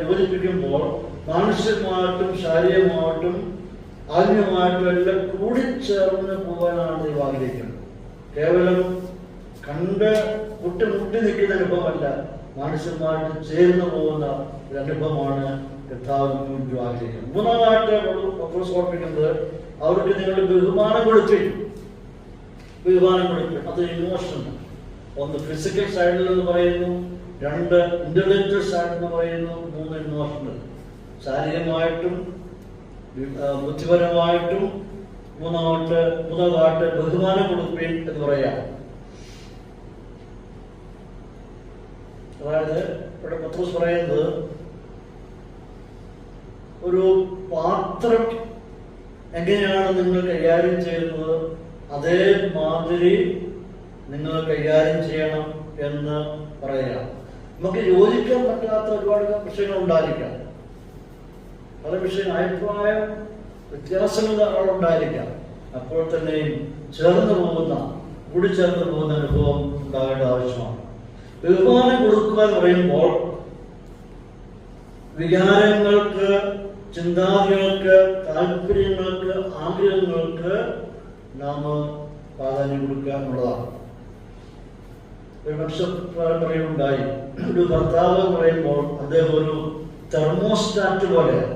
യോജിപ്പിക്കുമ്പോൾ മാനസികമായിട്ടും ശാരീരികമായിട്ടും ആത്മീയമായിട്ടും എല്ലാം കൂടിച്ചേർന്ന് പോകാനാണ് ദൈവം ആഗ്രഹിക്കുന്നത്. കേവലം കണ്ട് മുട്ടി നിൽക്കുന്ന അനുഭവമല്ല, മാനസികമായിട്ട് ചേർന്ന് പോകുന്ന ഒരു അനുഭവമാണ് കർത്താവ് ആഗ്രഹിക്കുന്നത്. മൂന്നാമതായിട്ട് പത്രോസ് ഓർപ്പിക്കുന്നത്, അവർക്ക് നിങ്ങൾ ബഹുമാനം കൊടുക്കും. അത് ഇമോഷൻ. ഒന്ന് ഫിസിക്കൽ സൈഡിൽ എന്ന് പറയുന്നു, രണ്ട് ഇന്റലക്ച്വൽ സൈഡ് എന്ന് പറയുന്നു, മൂന്ന് ഇമോഷണൽ, ശാരീരികമായിട്ടും ബുദ്ധിപരമായിട്ടും. മൂന്നാമതായിട്ട് ബഹുമാനം കൊടുക്കുകയും എന്ന് പറയാം. അതായത് ഇവിടെ പത്രോസ് പറയുന്നത്, ഒരു പാത്രം എങ്ങനെയാണ് നിങ്ങൾ കൈകാര്യം ചെയ്യുന്നത് അതേമാതിരി നിങ്ങൾ കൈകാര്യം ചെയ്യണം എന്ന് പറയുക. നമുക്ക് യോജിക്കാൻ പറ്റാത്ത ഒരുപാട് വിഷയങ്ങൾ ഉണ്ടായിരിക്കാം. പല വിഷയം അഭിപ്രായം വ്യത്യാസങ്ങൾ ഉണ്ടായിരിക്കാം. അപ്പോൾ തന്നെയും കൂടിച്ചേർന്ന് പോകുന്ന അനുഭവം ഉണ്ടാകേണ്ട ആവശ്യമാണ്. ബഹുമാനം കൊടുക്കുക എന്ന് പറയുമ്പോൾ വികാരങ്ങൾക്ക്, ചിന്താഗതികൾക്ക്, താല്പര്യങ്ങൾക്ക്, ആഗ്രഹങ്ങൾക്ക് നാം പ്രാധാന്യം കൊടുക്കുക എന്നുള്ളതാണ്. ഒരു മനുഷ്യപരമ്പരയുണ്ടായി. ഒരു ഭർത്താവ് എന്ന് പറയുമ്പോൾ അദ്ദേഹം ഒരു തെർമോസ്റ്റാറ്റ് പോലെയാണ്.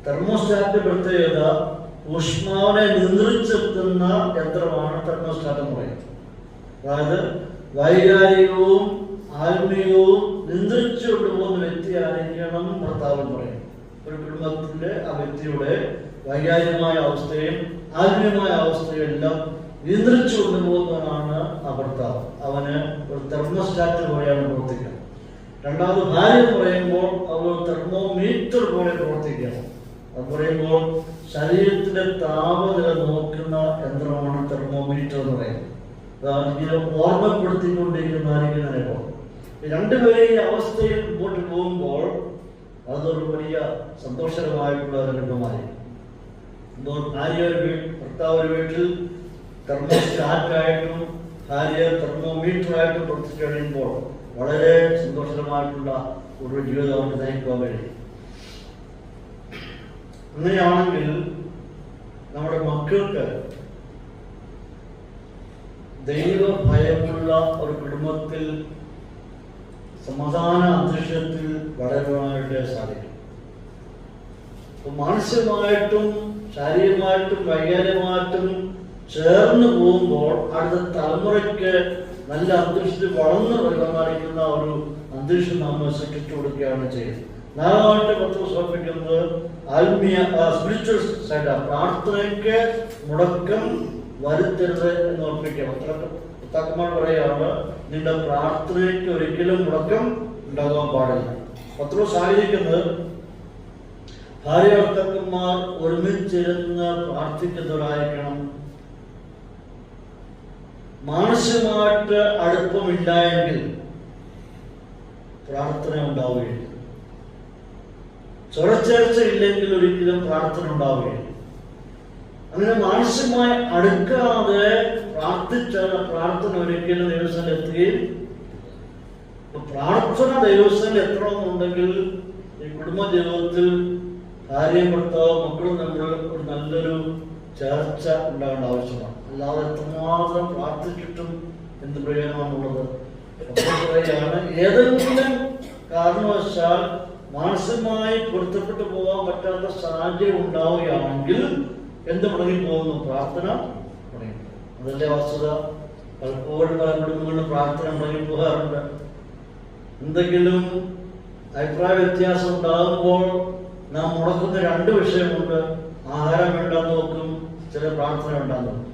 തെർമോസ്റ്റാറ്റ് പ്രത്യേകത ഊഷ്മാവിനെ നിയന്ത്രിച്ചെത്തുന്ന യന്ത്രമാണ് തെർമോസ്റ്റാറ്റ് എന്ന് പറയുന്നത്. അതായത് വൈകാരികവും ആത്മീയവും നിയന്ത്രിച്ചു കൊണ്ടുപോകുന്ന വ്യക്തിയായിരിക്കണം ഭർത്താവ് എന്ന് പറയുന്നത്. ഒരു കുടുംബത്തിന്റെ ആ വ്യക്തിയുടെ വൈകാരികമായ അവസ്ഥയും ആത്മീയമായ അവസ്ഥയും എല്ലാം നിയന്ത്രിച്ചു കൊണ്ടുപോകുന്നവനാണ് ആ ഭർത്താവ്. അവന് ഒരു തെർമോസ്റ്റാറ്റ് പോലെയാണ് പ്രവർത്തിക്കുക. രണ്ടാമത് ഭാര്യ എന്ന് പറയുമ്പോൾ അവർ തെർമോമീറ്റർ പോലെ പ്രവർത്തിക്കണം. അത് പറയുമ്പോൾ ശരീരത്തിന്റെ താപനില നോക്കുന്ന യന്ത്രമാണ് തെർമോമീറ്റർ എന്ന് പറയുന്നത്. ഇങ്ങനെ ഓർമ്മപ്പെടുത്തിക്കൊണ്ടിരിക്കുന്നതായിരിക്കും. രണ്ടുപേരെയും ഈ അവസ്ഥയിൽ മുമ്പോട്ട് പോകുമ്പോൾ അതൊരു വലിയ സന്തോഷകരമായിട്ടുള്ള ഒരു അനുഭവമായിരിക്കും. ഭർത്താവ് ഒരു വീട്ടിൽ തെർമോസ്റ്റാറ്റായിട്ടും ഭാര്യ തെർമോമീറ്ററായിട്ടും പ്രവർത്തിച്ചു കഴിയുമ്പോൾ വളരെ സന്തോഷകരമായിട്ടുള്ള ഒരു ജീവിതം അവർക്ക് നയിക്കാൻ കഴിയും. അങ്ങനെയാണെങ്കിൽ നമ്മുടെ മക്കൾക്ക് ദൈവഭയമുള്ള ഒരു കുടുംബത്തിൽ സമാധാന അന്തരീക്ഷത്തിൽ വളരുവാനായിട്ട് സാധിക്കും. മാനസികമായിട്ടും ശാരീരികമായിട്ടും വൈകാരികമായിട്ടും ചേർന്ന് പോകുമ്പോൾ അടുത്ത തലമുറയ്ക്ക് നല്ല അന്തരീക്ഷത്തിൽ വളർന്നു വരുവാനായിരിക്കുന്ന ഒരു അന്തരീക്ഷം നമ്മൾ സൃഷ്ടിച്ചു കൊടുക്കുകയാണ് ചെയ്യുന്നത്. നാലാമത്തെ പത്രോസ് സമർപ്പിക്കുന്നത് ആത്മീയ സ്പിരിച്വൽ സൈഡ്, പ്രാർത്ഥനയ്ക്ക് മുടക്കം വരുത്തരുത് എന്ന് ഓർപ്പിക്കുക. ഭർത്താക്കന്മാർ പറയുകയാണ്, നിന്റെ പ്രാർത്ഥനയ്ക്ക് ഒരിക്കലും മുടക്കം ഉണ്ടാകാൻ പാടില്ല. പത്രോസ് ആയിരിക്കുന്നത് ഭാര്യ ഭർത്താക്കന്മാർ ഒരുമിച്ചിരുന്ന് പ്രാർത്ഥിക്കുന്നവരായിരിക്കണം. മാനസികമായിട്ട് അടുപ്പമില്ല എങ്കിൽ പ്രാർത്ഥന ഉണ്ടാവുകയില്ല. സ്വരച്ചേർച്ച ഇല്ലെങ്കിൽ ഒരിക്കലും പ്രാർത്ഥന ഉണ്ടാവുകയില്ല. അങ്ങനെ മാനസികമായി അടുക്കാതെ പ്രാർത്ഥിച്ചാൽ പ്രാർത്ഥന ഒരിക്കലും ദൈവസ്ഥയിൽ എത്തുകയും, പ്രാർത്ഥന ദൈവസ്ഥയിൽ എത്തണമെന്നുണ്ടെങ്കിൽ ഈ കുടുംബ ജീവിതത്തിൽ ഭാര്യയും ഭർത്താവും മക്കളും തമ്മിൽ ഒരു നല്ലൊരു ചേർച്ച ഉണ്ടാകേണ്ട ആവശ്യമാണ്. അല്ലാതെ എത്രമാത്രം പ്രാർത്ഥിച്ചിട്ടും എന്ത് പ്രയോജനമാണുള്ളത്? ഏതെങ്കിലും കാരണവശാൽ മാനസികമായി പൊരുത്തപ്പെട്ടു പോകാൻ പറ്റാത്ത സാഹചര്യം ഉണ്ടാവുകയാണെങ്കിൽ എന്ത് മുടങ്ങിപ്പോകുന്നു? പ്രാർത്ഥന മുടങ്ങി. അതല്ലേ വസ്തുത. പലപ്പോഴും പല കുടുംബങ്ങളിലും പ്രാർത്ഥന മുടങ്ങിപ്പോകാറുണ്ട്. എന്തെങ്കിലും അഭിപ്രായ വ്യത്യാസം ഉണ്ടാകുമ്പോൾ നാം മുടക്കുന്ന രണ്ട് വിഷയമുണ്ട്. ആഹാരം വേണ്ടാന്ന് നോക്കും, ചില പ്രാർത്ഥന വേണ്ടാന്ന് നോക്കും.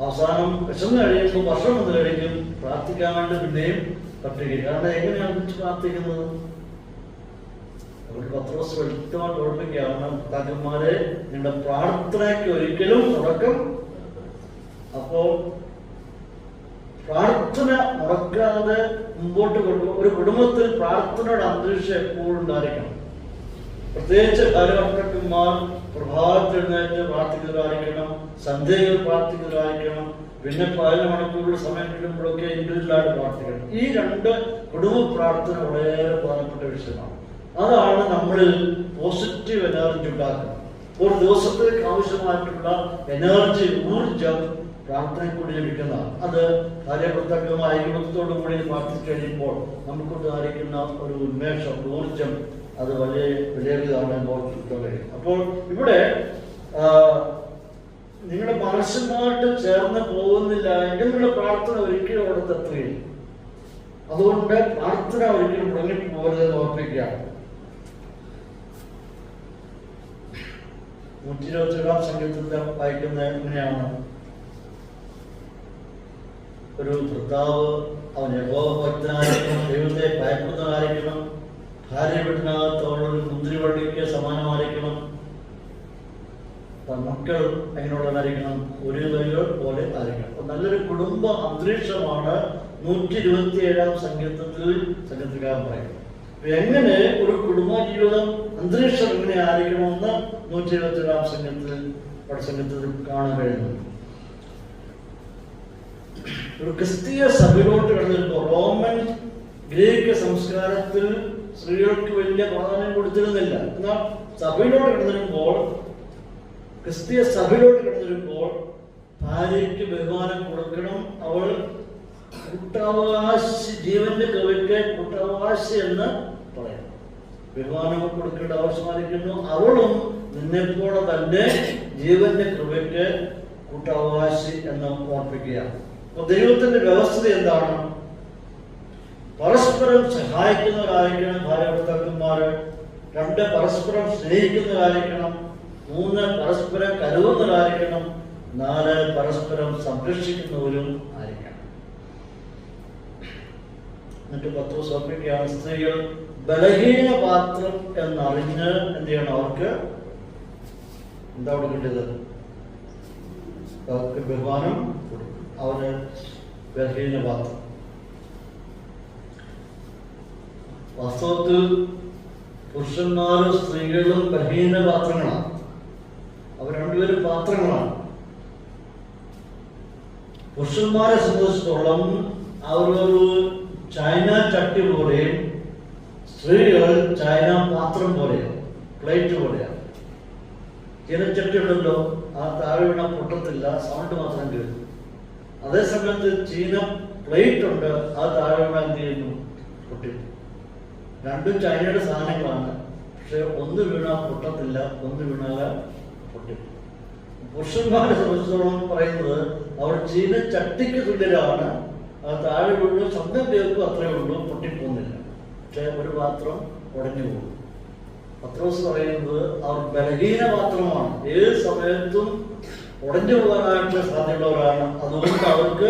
അവസാനം വിശന്ന് കഴിയുമ്പോൾ ഭക്ഷണം വന്ന് കഴിക്കും, പ്രാർത്ഥിക്കാൻ വേണ്ടി പിന്നെയും പട്ടിക. കാരണം എങ്ങനെയാണ് പ്രാർത്ഥിക്കുന്നത്? പത്രോസ് വ്യക്തമായിട്ട് ഓർമ്മിക്കുകയാണ്, ഭർത്താക്കന്മാരെ നിങ്ങളുടെ പ്രാർത്ഥനയ്ക്ക് ഒരിക്കലും തുടക്കം. അപ്പോൾ പ്രാർത്ഥന മുടക്കാതെ മുമ്പോട്ട് കൊണ്ടുപോകും. ഒരു കുടുംബത്തിൽ പ്രാർത്ഥനയുടെ അന്തരീക്ഷം എപ്പോഴും ഉണ്ടായിരിക്കണം. പ്രത്യേകിച്ച് ഭാര്യഭർത്താക്കന്മാർ പ്രഭാതത്തിൽ എഴുന്നേറ്റ് പ്രാർത്ഥിക്കുന്നവരായിരിക്കണം, സന്ധ്യയിൽ പ്രാർത്ഥിക്കുന്നവരായിരിക്കണം, പിന്നെ 14 മണിക്കൂറുള്ള സമയം കിട്ടുമ്പോഴൊക്കെ ഇൻഡിവിജ്വലായിട്ട് പ്രാർത്ഥിക്കണം. ഈ രണ്ട് കുടുംബ പ്രാർത്ഥന വളരെ പ്രധാനപ്പെട്ട വിഷയമാണ്. അതാണ് നമ്മളിൽ പോസിറ്റീവ് എനർജി ഉണ്ടാക്കുന്നത്. ഒരു ദിവസത്തേക്ക് ആവശ്യമായിട്ടുള്ള എനർജി, ഊർജം പ്രാർത്ഥനയിൽ കൂടി ലഭിക്കുന്നതാണ്. അത് ഭാര്യ ഭർത്താക്കന്മാർ ഐക്യത്തോടു കൂടി പ്രാർത്ഥിച്ചു കഴിയുമ്പോൾ നമുക്കുണ്ടായിരിക്കുന്ന ഒരു ഉന്മേഷം, ഊർജം, അത് വലിയ വിലയേറിയതാണ് ഓർത്തിട്ട് കഴിയും. അപ്പോൾ ഇവിടെ നിങ്ങളുടെ മനസ്സുമായിട്ട് ചേർന്ന് പോകുന്നില്ല എങ്കിൽ നിങ്ങളുടെ പ്രാർത്ഥന ഒരിക്കലും അവിടെ എത്തുകയില്ല. അതുകൊണ്ട് പ്രാർത്ഥന ഒരിക്കലും മുടങ്ങിപ്പോകരുതെന്ന് ഓർപ്പിക്കുകയാണ്. 127 സംഗീതത്തിൽ വായിക്കുന്ന എങ്ങനെയാണ്? ഒരു ഭർത്താവ് അവൻ യഹോവഭക്തനായിരിക്കണം, ദൈവത്തെ ഭയപ്പെടുന്നവനായിരിക്കണം, ഭാര്യ വീട്ടിനകത്ത് അവളൊരു മുന്തിരിവള്ളിക്ക് സമാനമായിരിക്കണം, മക്കൾ എങ്ങനെയുള്ളവരായിരിക്കണം? ഒരു കൈകൾ പോലെ ആയിരിക്കണം. നല്ലൊരു കുടുംബ അന്തരീക്ഷമാണ് 127 സംഗീതക്കാരൻ പറയുന്നത്. എങ്ങനെ ഒരു കുടുംബ ജീവിതം അന്തരീക്ഷം എങ്ങനെ ആയിരിക്കണമെന്ന് 127 സംഗീതത്തിൽ കാണാൻ കഴിയുന്നുണ്ട്. ഒരു ക്രിസ്തീയ സഭയിലോട്ട് കടന്നിരുമ്പോൾ റോമൻ ഗ്രീക്ക് സംസ്കാരത്തിൽ സ്ത്രീകൾക്ക് വലിയ പ്രാധാന്യം കൊടുത്തിരുന്നില്ല. എന്നാൽ സഭയിലോട്ട് കടന്നിരുമ്പോൾ, ക്രിസ്തീയ സഭയിലോട്ട് കടന്നിരുമ്പോൾ ഭാര്യയ്ക്ക് ബഹുമാനം കൊടുക്കണം. അവൾ കൂട്ടാവകാശി, ജീവന്റെ കവിക്ക് കൂട്ടാവകാശി എന്ന് പറയാം. ബഹുമാനം കൊടുക്കേണ്ട ആവശ്യമായിരിക്കുന്നു. അവളും നിന്നെപ്പോലെ തന്നെ ജീവന്റെ കൃപയ്ക്ക് കൂട്ടവകാശി എന്ന് ഓർപ്പിക്കുക. അപ്പൊ ദൈവത്തിന്റെ വ്യവസ്ഥ എന്താണ്? പരസ്പരം സഹായിക്കുന്നവരായിരിക്കണം ഭാര്യ ഭർത്താക്കന്മാര്. 2, പരസ്പരം സ്നേഹിക്കുന്നവരായിരിക്കണം. 3, പരസ്പരം കരുതുന്നവരായിരിക്കണം. 4, പരസ്പരം സംരക്ഷിക്കുന്നവരും ആയിരിക്കണം. എന്നിട്ട് പത്രോസ് ഓർപ്പിക്കുകയാണ്, സ്ത്രീകൾ ബലഹീന പാത്രം എന്നറിഞ്ഞ് എന്ത് ചെയ്യണം? അവർക്ക് എന്താ കൊടുക്കേണ്ടത്? അവർക്ക് ബഹുമാനം കൊടുക്കും. അവര് ബലഹീന പാത്രം. വാസ്തവത്തിൽ പുരുഷന്മാരും സ്ത്രീകളും ബലഹീന പാത്രങ്ങളാണ്. അവർ രണ്ടുപേരും പാത്രങ്ങളാണ്. പുരുഷന്മാരെ സംബന്ധിച്ചിടത്തോളം അവരൊരു ചൈന ചട്ടി പോലെയും സ്ത്രീകൾ ചൈന പാത്രം പോലെയാണ്, പ്ലേറ്റ് പോലെയാണ്. ചീനച്ചട്ടി ഉണ്ടല്ലോ, ആ താഴെ വീണ പൊട്ടത്തില്ല, സൗണ്ട് മാത്രം കേൾക്കും. അതേസമയത്ത് ചീന പ്ലേറ്റ് ഉണ്ട്, ആ താഴെ വീണ എന്ത് ചെയ്യുന്നു? പൊട്ടി. രണ്ടും ചൈനയുടെ സാധനങ്ങളാണ്. പക്ഷെ ഒന്ന് വീണാൽ പൊട്ടത്തില്ല, ഒന്ന് വീണാൽ പൊട്ടി. പുരുഷന്മാരെ സംബന്ധിച്ചിടത്തോളം പറയുന്നത് അവർ ചീന ചട്ടിക്ക് തുല്യരാണ്. അത് താഴെ വീണു ശബ്ദം കേൾക്കും, അത്രയേ ഉള്ളൂ, പൊട്ടിപ്പോകുന്നില്ല. പക്ഷെ ഒരു പാത്രം ഉടഞ്ഞു പോകും. പത്രോസ് പറയുന്നത് അവർ ബലഹീന പാത്രമാണ്, ഏത് സമയത്തും ഉടഞ്ഞു പോകാനായിട്ടുള്ള സാധ്യതയുള്ളവരാണ്. അതുകൊണ്ട് അവർക്ക്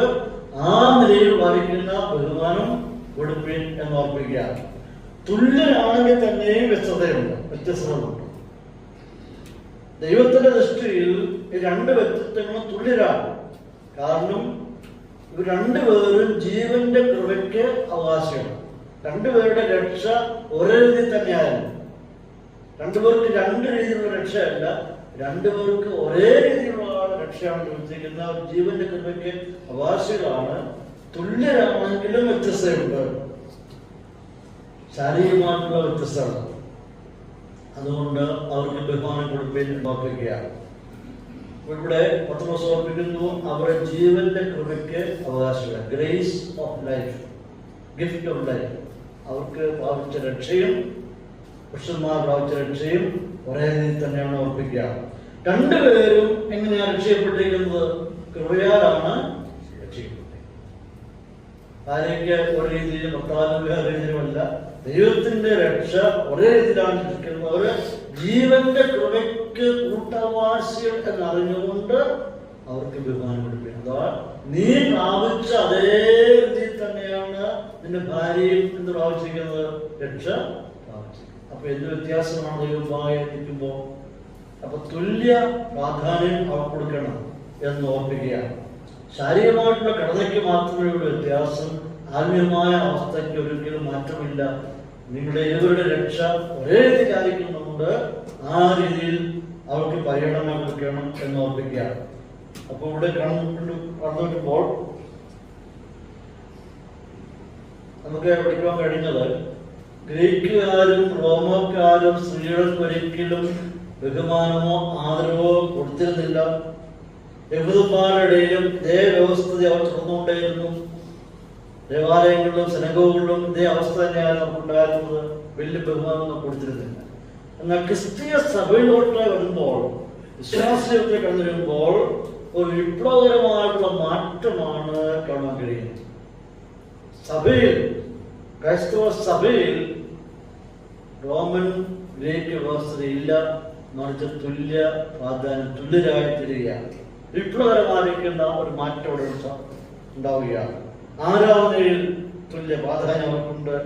ആ നിലയിൽ പാലിക്കുന്ന ബഹുമാനം കൊടുപ്പിൻ എന്ന് ഓർപ്പിക്കുക. തുല്യരാണെങ്കിൽ തന്നെയും വ്യത്യസ്തതയുണ്ട്. ദൈവത്തിന്റെ ദൃഷ്ടിയിൽ ഈ 2 വ്യക്തിത്വങ്ങളും തുല്യരാണ്. കാരണം ഇവർ രണ്ടുപേരും ജീവന്റെ കൃപയ്ക്ക് അവകാശിയാണ്. രണ്ടുപേരുടെ രക്ഷ ഒരേ രീതിയിൽ തന്നെയായിരുന്നു. രണ്ടുപേർക്ക് 2 രീതിയിലുള്ള രക്ഷയല്ല, രണ്ടുപേർക്ക് ഒരേ രീതിയിലുള്ള രക്ഷയാണ് ലഭിച്ചിരിക്കുന്നത്. ജീവന്റെ കൃപയ്ക്ക് അവകാശികളാണ്. തുല്യരാണെങ്കിലും വ്യത്യസ്തയുണ്ട്, ശാരീരികമായിട്ടുള്ള വ്യത്യസ്തത. അതുകൊണ്ട് അവർക്ക് ബഹുമാനം കൊടുപ്പിൻ ഓർപ്പിക്കുകയാണ്. ഇവിടെ പത്രോസ് ഓർപ്പിക്കുന്നു, അവരുടെ ജീവന്റെ കൃപയ്ക്ക് അവകാശികൾ, grace of life, gift of life. അവർക്ക് പ്രാപിച്ച രക്ഷയും പുരുഷന്മാർ പ്രാപിച്ച രക്ഷയും ഒരേ രീതിയിൽ തന്നെയാണ് ഓർപ്പിക്കുക. രണ്ടുപേരും എങ്ങനെയാണ് രക്ഷയപ്പെട്ടിരിക്കുന്നത്? കൃപയാലാണ് രക്ഷയപ്പെട്ടിരിക്കുന്നത്. ഭാര്യയ്ക്ക് ഒരു രീതിയിലും ഭർത്താവിന് വേറെ രീതിയിലുമല്ല, ദൈവത്തിന്റെ രക്ഷ ഒരേ രീതിയിലാണ് ലഭിക്കുന്നത്. അവര് ജീവന്റെ കൃപയ്ക്ക് കൂട്ടവാസികൾ എന്നറിഞ്ഞുകൊണ്ട് അവർക്ക് ബഹുമാനം കൊടുപ്പിക്കുന്നത്. അഥവാ നീ പ്രാപിച്ച അതേ രീതിയിൽ തന്നെയാണ് നിന്റെ ഭാര്യയും എന്ത് പ്രാപിച്ചിരിക്കുന്നത്? രക്ഷ പ്രാപിച്ചിരിക്കുന്നത്. അപ്പൊ എന്ത് വ്യത്യാസമാണ് ദൈവമായി നിൽക്കുമ്പോൾ? അപ്പൊ തുല്യ പ്രാധാന്യം അവർ കൊടുക്കണം എന്ന് ഓർപ്പിക്കുകയാണ്. ശാരീരികമായിട്ടുള്ള ഘടനയ്ക്ക് മാത്രമേ ഉള്ള വ്യത്യാസം, ആത്മീയമായ അവസ്ഥയ്ക്ക് ഒരിക്കലും മാറ്റമില്ല. നിങ്ങളുടെ ഇരുവരുടെ രക്ഷ ഒരേ രീതിയിലായിരിക്കുന്നുണ്ട്. ആ രീതിയിൽ അവർക്ക് പരിഗണന കൊടുക്കണം എന്ന് ഓർപ്പിക്കുകയാണ്. അപ്പൊ ഇവിടെ കടന്നുവരുമ്പോൾ നമുക്ക് പഠിക്കാൻ കഴിഞ്ഞത്, ഗ്രീക്കുകാരും റോമക്കാരും സ്ത്രീകൾക്ക് ഒരിക്കലും ബഹുമാനമോ ആദരവോ കൊടുത്തിരുന്നില്ല. യഹൂദന്മാരുടെ ഇടയിലും ഇതേ വ്യവസ്ഥിതി അവർ തുറന്നുകൊണ്ടേയിരുന്നു. ദേവാലയങ്ങളിലും സിനഗോഗുകളിലും ഇതേ അവസ്ഥ തന്നെയാണ് നമുക്കുണ്ടായിരുന്നത്. വലിയ ബഹുമാനം കൊടുത്തിരുന്നില്ല. എന്നാൽ ക്രിസ്തീയ സഭയിലോട്ട് വരുമ്പോൾ, വിശ്വാസത്തെ കടന്നു വരുമ്പോൾ ഒരു വിപ്ലവകരമായിട്ടുള്ള മാറ്റമാണ് കാണാൻ കഴിയുന്നത്. സഭയിൽ, ക്രൈസ്തവ സഭയിൽ റോമൻ ഗ്രീക്ക് വ്യവസ്ഥയില്ല, മറിച്ച് തുല്യ പ്രാധാന്യം, തുല്യരായി തീരുകയാണ്. വിപ്ലവകരമായിരിക്കുന്ന ഒരു മാറ്റം അവിടെ ഉണ്ടാവുകയാണ്. ആരാധനയിൽ തുല്യ പ്രാധാന്യം അവർക്കുണ്ട്.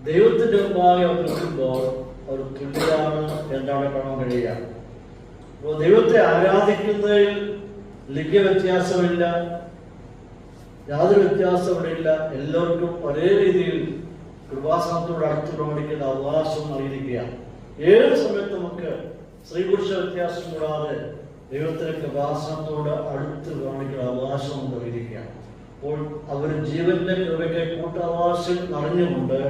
ദൈവത്തിന്റെ മുമ്പാകെ അവർ നിൽക്കുമ്പോൾ അവർ തുല്യരാണ് എന്നാണ് കാണാൻ കഴിയുക. അപ്പോൾ ദൈവത്തെ ആരാധിക്കുന്നതിൽ ലിംഗ വ്യത്യാസമില്ല, യാതൊരു വ്യത്യാസം ഇവിടെ ഇല്ല. എല്ലാവർക്കും ഒരേ രീതിയിൽ കൃപാസനത്തോട് അടുത്ത് പ്രവർത്തിക്കുന്ന അവകാശം നൽകിയിരിക്കുകയാണ്. ഏത് സമയത്ത് നമുക്ക് സ്ത്രീ പുരുഷ വ്യത്യാസം കൂടാതെ ദൈവത്തിന്റെ കൃപാസനത്തോട് അടുത്ത് പ്രവർത്തിക്കുന്ന അവകാശം നൽകിയിരിക്കുകയാണ്. അപ്പോൾ അവർ ജീവന്റെ കൃപയ്ക്ക് കൂട്ടവകാശം അറിഞ്ഞുകൊണ്ട്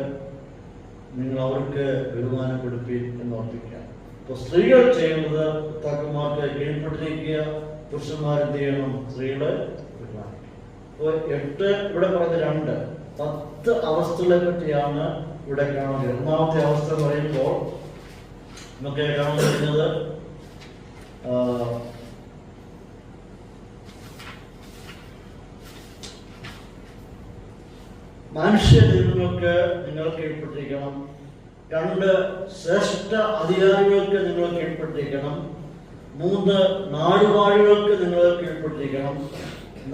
നിങ്ങൾ അവർക്ക് ബഹുമാനം കൊടുപ്പീൻ എന്ന് ഓർപ്പിക്കുക. അപ്പോൾ സ്ത്രീകൾ ചെയ്യുന്നത് ഭർത്താക്കന്മാർക്ക് കീഴ്പ്പെട്ടിരിക്കുക, പുരുഷന്മാരെന്ത് ചെയ്യണം? സ്ത്രീകളെ ബഹുമാനിക്കുക. അപ്പോൾ 8 ഇവിടെ പറഞ്ഞ 2 10 അവസ്ഥകളെ പറ്റിയാണ് ഇവിടെ കാണുന്നത്. ഒന്നാമത്തെ അവസ്ഥ പറയുമ്പോൾ നമുക്ക് കാണാൻ കഴിയുന്നത് മനുഷ്യ നിയമങ്ങൾക്ക് നിങ്ങൾ കീഴ്പ്പെട്ടിരിക്കണം. 2 ശ്രേഷ്ഠ അധികാരികൾക്ക് നിങ്ങൾ കീഴ്പ്പെട്ടിരിക്കണം. 3 നാടുവാഴികൾക്ക് നിങ്ങൾ കീഴ്പ്പെട്ടിരിക്കണം.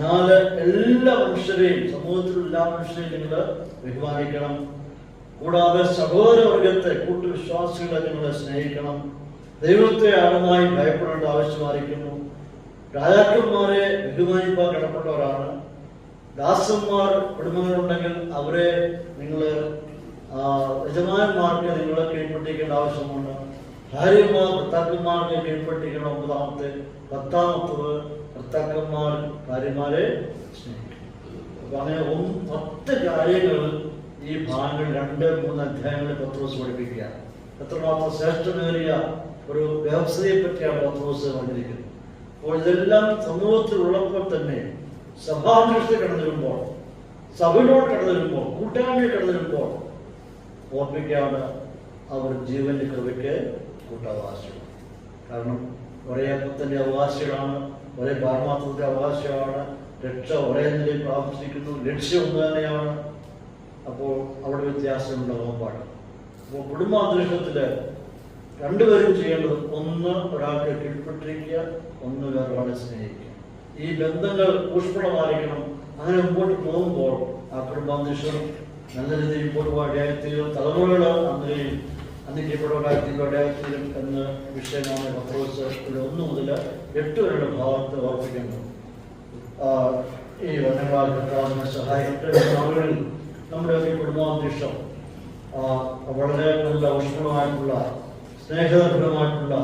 4 എല്ലാ മനുഷ്യരെയും, സമൂഹത്തിലുള്ള എല്ലാ മനുഷ്യരെയും നിങ്ങൾ ബഹുമാനിക്കണം. കൂടാതെ സഹോദരവർഗത്തെ, കൂട്ടുവിശ്വാസികളെ നിങ്ങൾ സ്നേഹിക്കണം. ദൈവത്തെ ആഴമായി ഭയപ്പെടേണ്ട ആവശ്യമായിരിക്കുന്നു. രാജാക്കന്മാരെ ബഹുമാനിപ്പാൻ കടപ്പെട്ടവരാണ്. ദാസന്മാർ കുടുംബങ്ങളുണ്ടെങ്കിൽ അവരെ നിങ്ങൾ യജമാനന്മാർക്ക് നിങ്ങൾ കീഴ്പ്പെട്ടിരിക്കേണ്ട ആവശ്യമുണ്ട്. ഭാര്യമാർ ഭർത്താക്കന്മാർക്ക് കീഴ്പ്പെട്ടിരിക്കണം. 9-ാമത്തെ. 10-ാമത്തത് ഭർത്താക്കന്മാർ ഭാര്യമാരെ സ്നേഹിക്കും. അപ്പൊ അങ്ങനെ 10 കാര്യങ്ങൾ ഈ ഭാഗങ്ങൾ 2-3 അധ്യായങ്ങളിൽ പത്രോസ് പഠിപ്പിക്കുക. എത്രമാത്രം ശ്രേഷ്ഠമേറിയ ഒരു വ്യവസ്ഥയെ പറ്റിയാണ് പത്രോസ് പറഞ്ഞിരിക്കുന്നത്. അപ്പോൾ ഇതെല്ലാം സമൂഹത്തിലുള്ളപ്പോൾ തന്നെ സഭാന്തരീക്ഷത്തിൽ കടന്നു വരുമ്പോൾ, സഭയോട് കടന്നു വരുമ്പോൾ, കൂട്ടായ്മയിൽ കടന്നു വരുമ്പോൾ ഓർമ്മിക്കാണ് അവർ ജീവന്റെ കൃപയ്ക്ക് കൂട്ടവകാശികളാണ്. കാരണം ഒരേ അപ്പത്തിന്റെ അവകാശികളാണ്, ഒരേ പാരമാർത്ഥത്തിന്റെ അവകാശികളാണ്. രക്ഷ ഒരേ നിലയിൽ പ്രാപിച്ചിരിക്കുന്നു, ലക്ഷ്യം ഒന്ന് തന്നെയാണ്. അപ്പോൾ അവിടെ വ്യത്യാസമുണ്ടാകാൻ പാടില്ല. അപ്പോൾ കുടുംബാന്തരീക്ഷത്തില് 2 പേരും ചെയ്യേണ്ടത്, 1 ഒരാൾക്ക് കീഴ്പ്പെട്ടിരിക്കുക, 1 വേറൊരാളെ സ്നേഹിക്കുക. ഈ ബന്ധങ്ങൾ ഊഷ്മളമായിരിക്കണം. അങ്ങനെ മുമ്പോട്ട് പോകുമ്പോൾ ആ കുടുംബാന്തരീക്ഷം നല്ല രീതിയിൽ മുമ്പോട്ട് പോകാൻ ഇടയായിത്തീരും. തലമുറകൾ അങ്ങനെയും അന്വേഷിക്കപ്പെടുവാനായിത്തീരും, ഇടയായിത്തീരും എന്ന വിഷയമാണ് പത്രോസ് 1 മുതൽ 8 വരെയുള്ള ഭാഗത്ത് ഓർപ്പിക്കുന്നത്. ഈ വചനങ്ങളാൽ കർത്താവിനെ സഹായിക്കട്ടെ. നാളുകളിൽ നമ്മുടെ ഈ കുടുംബാന്തരീക്ഷം വളരെ നല്ല ഊഷ്മളമായിട്ടുള്ള, സ്നേഹപരമായിട്ടുള്ള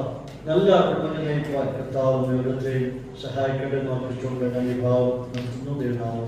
നല്ല കുടുംബങ്ങളെ നയിക്കുവാൻ കർത്താവ് ഓരോരുത്തരെയും സഹായിക്കട്ടെ എന്ന് ആഗ്രഹിച്ചുകൊണ്ട് ഞാൻ ഈ ഭാവം നിർത്തുന്നു. ദൈവനാമം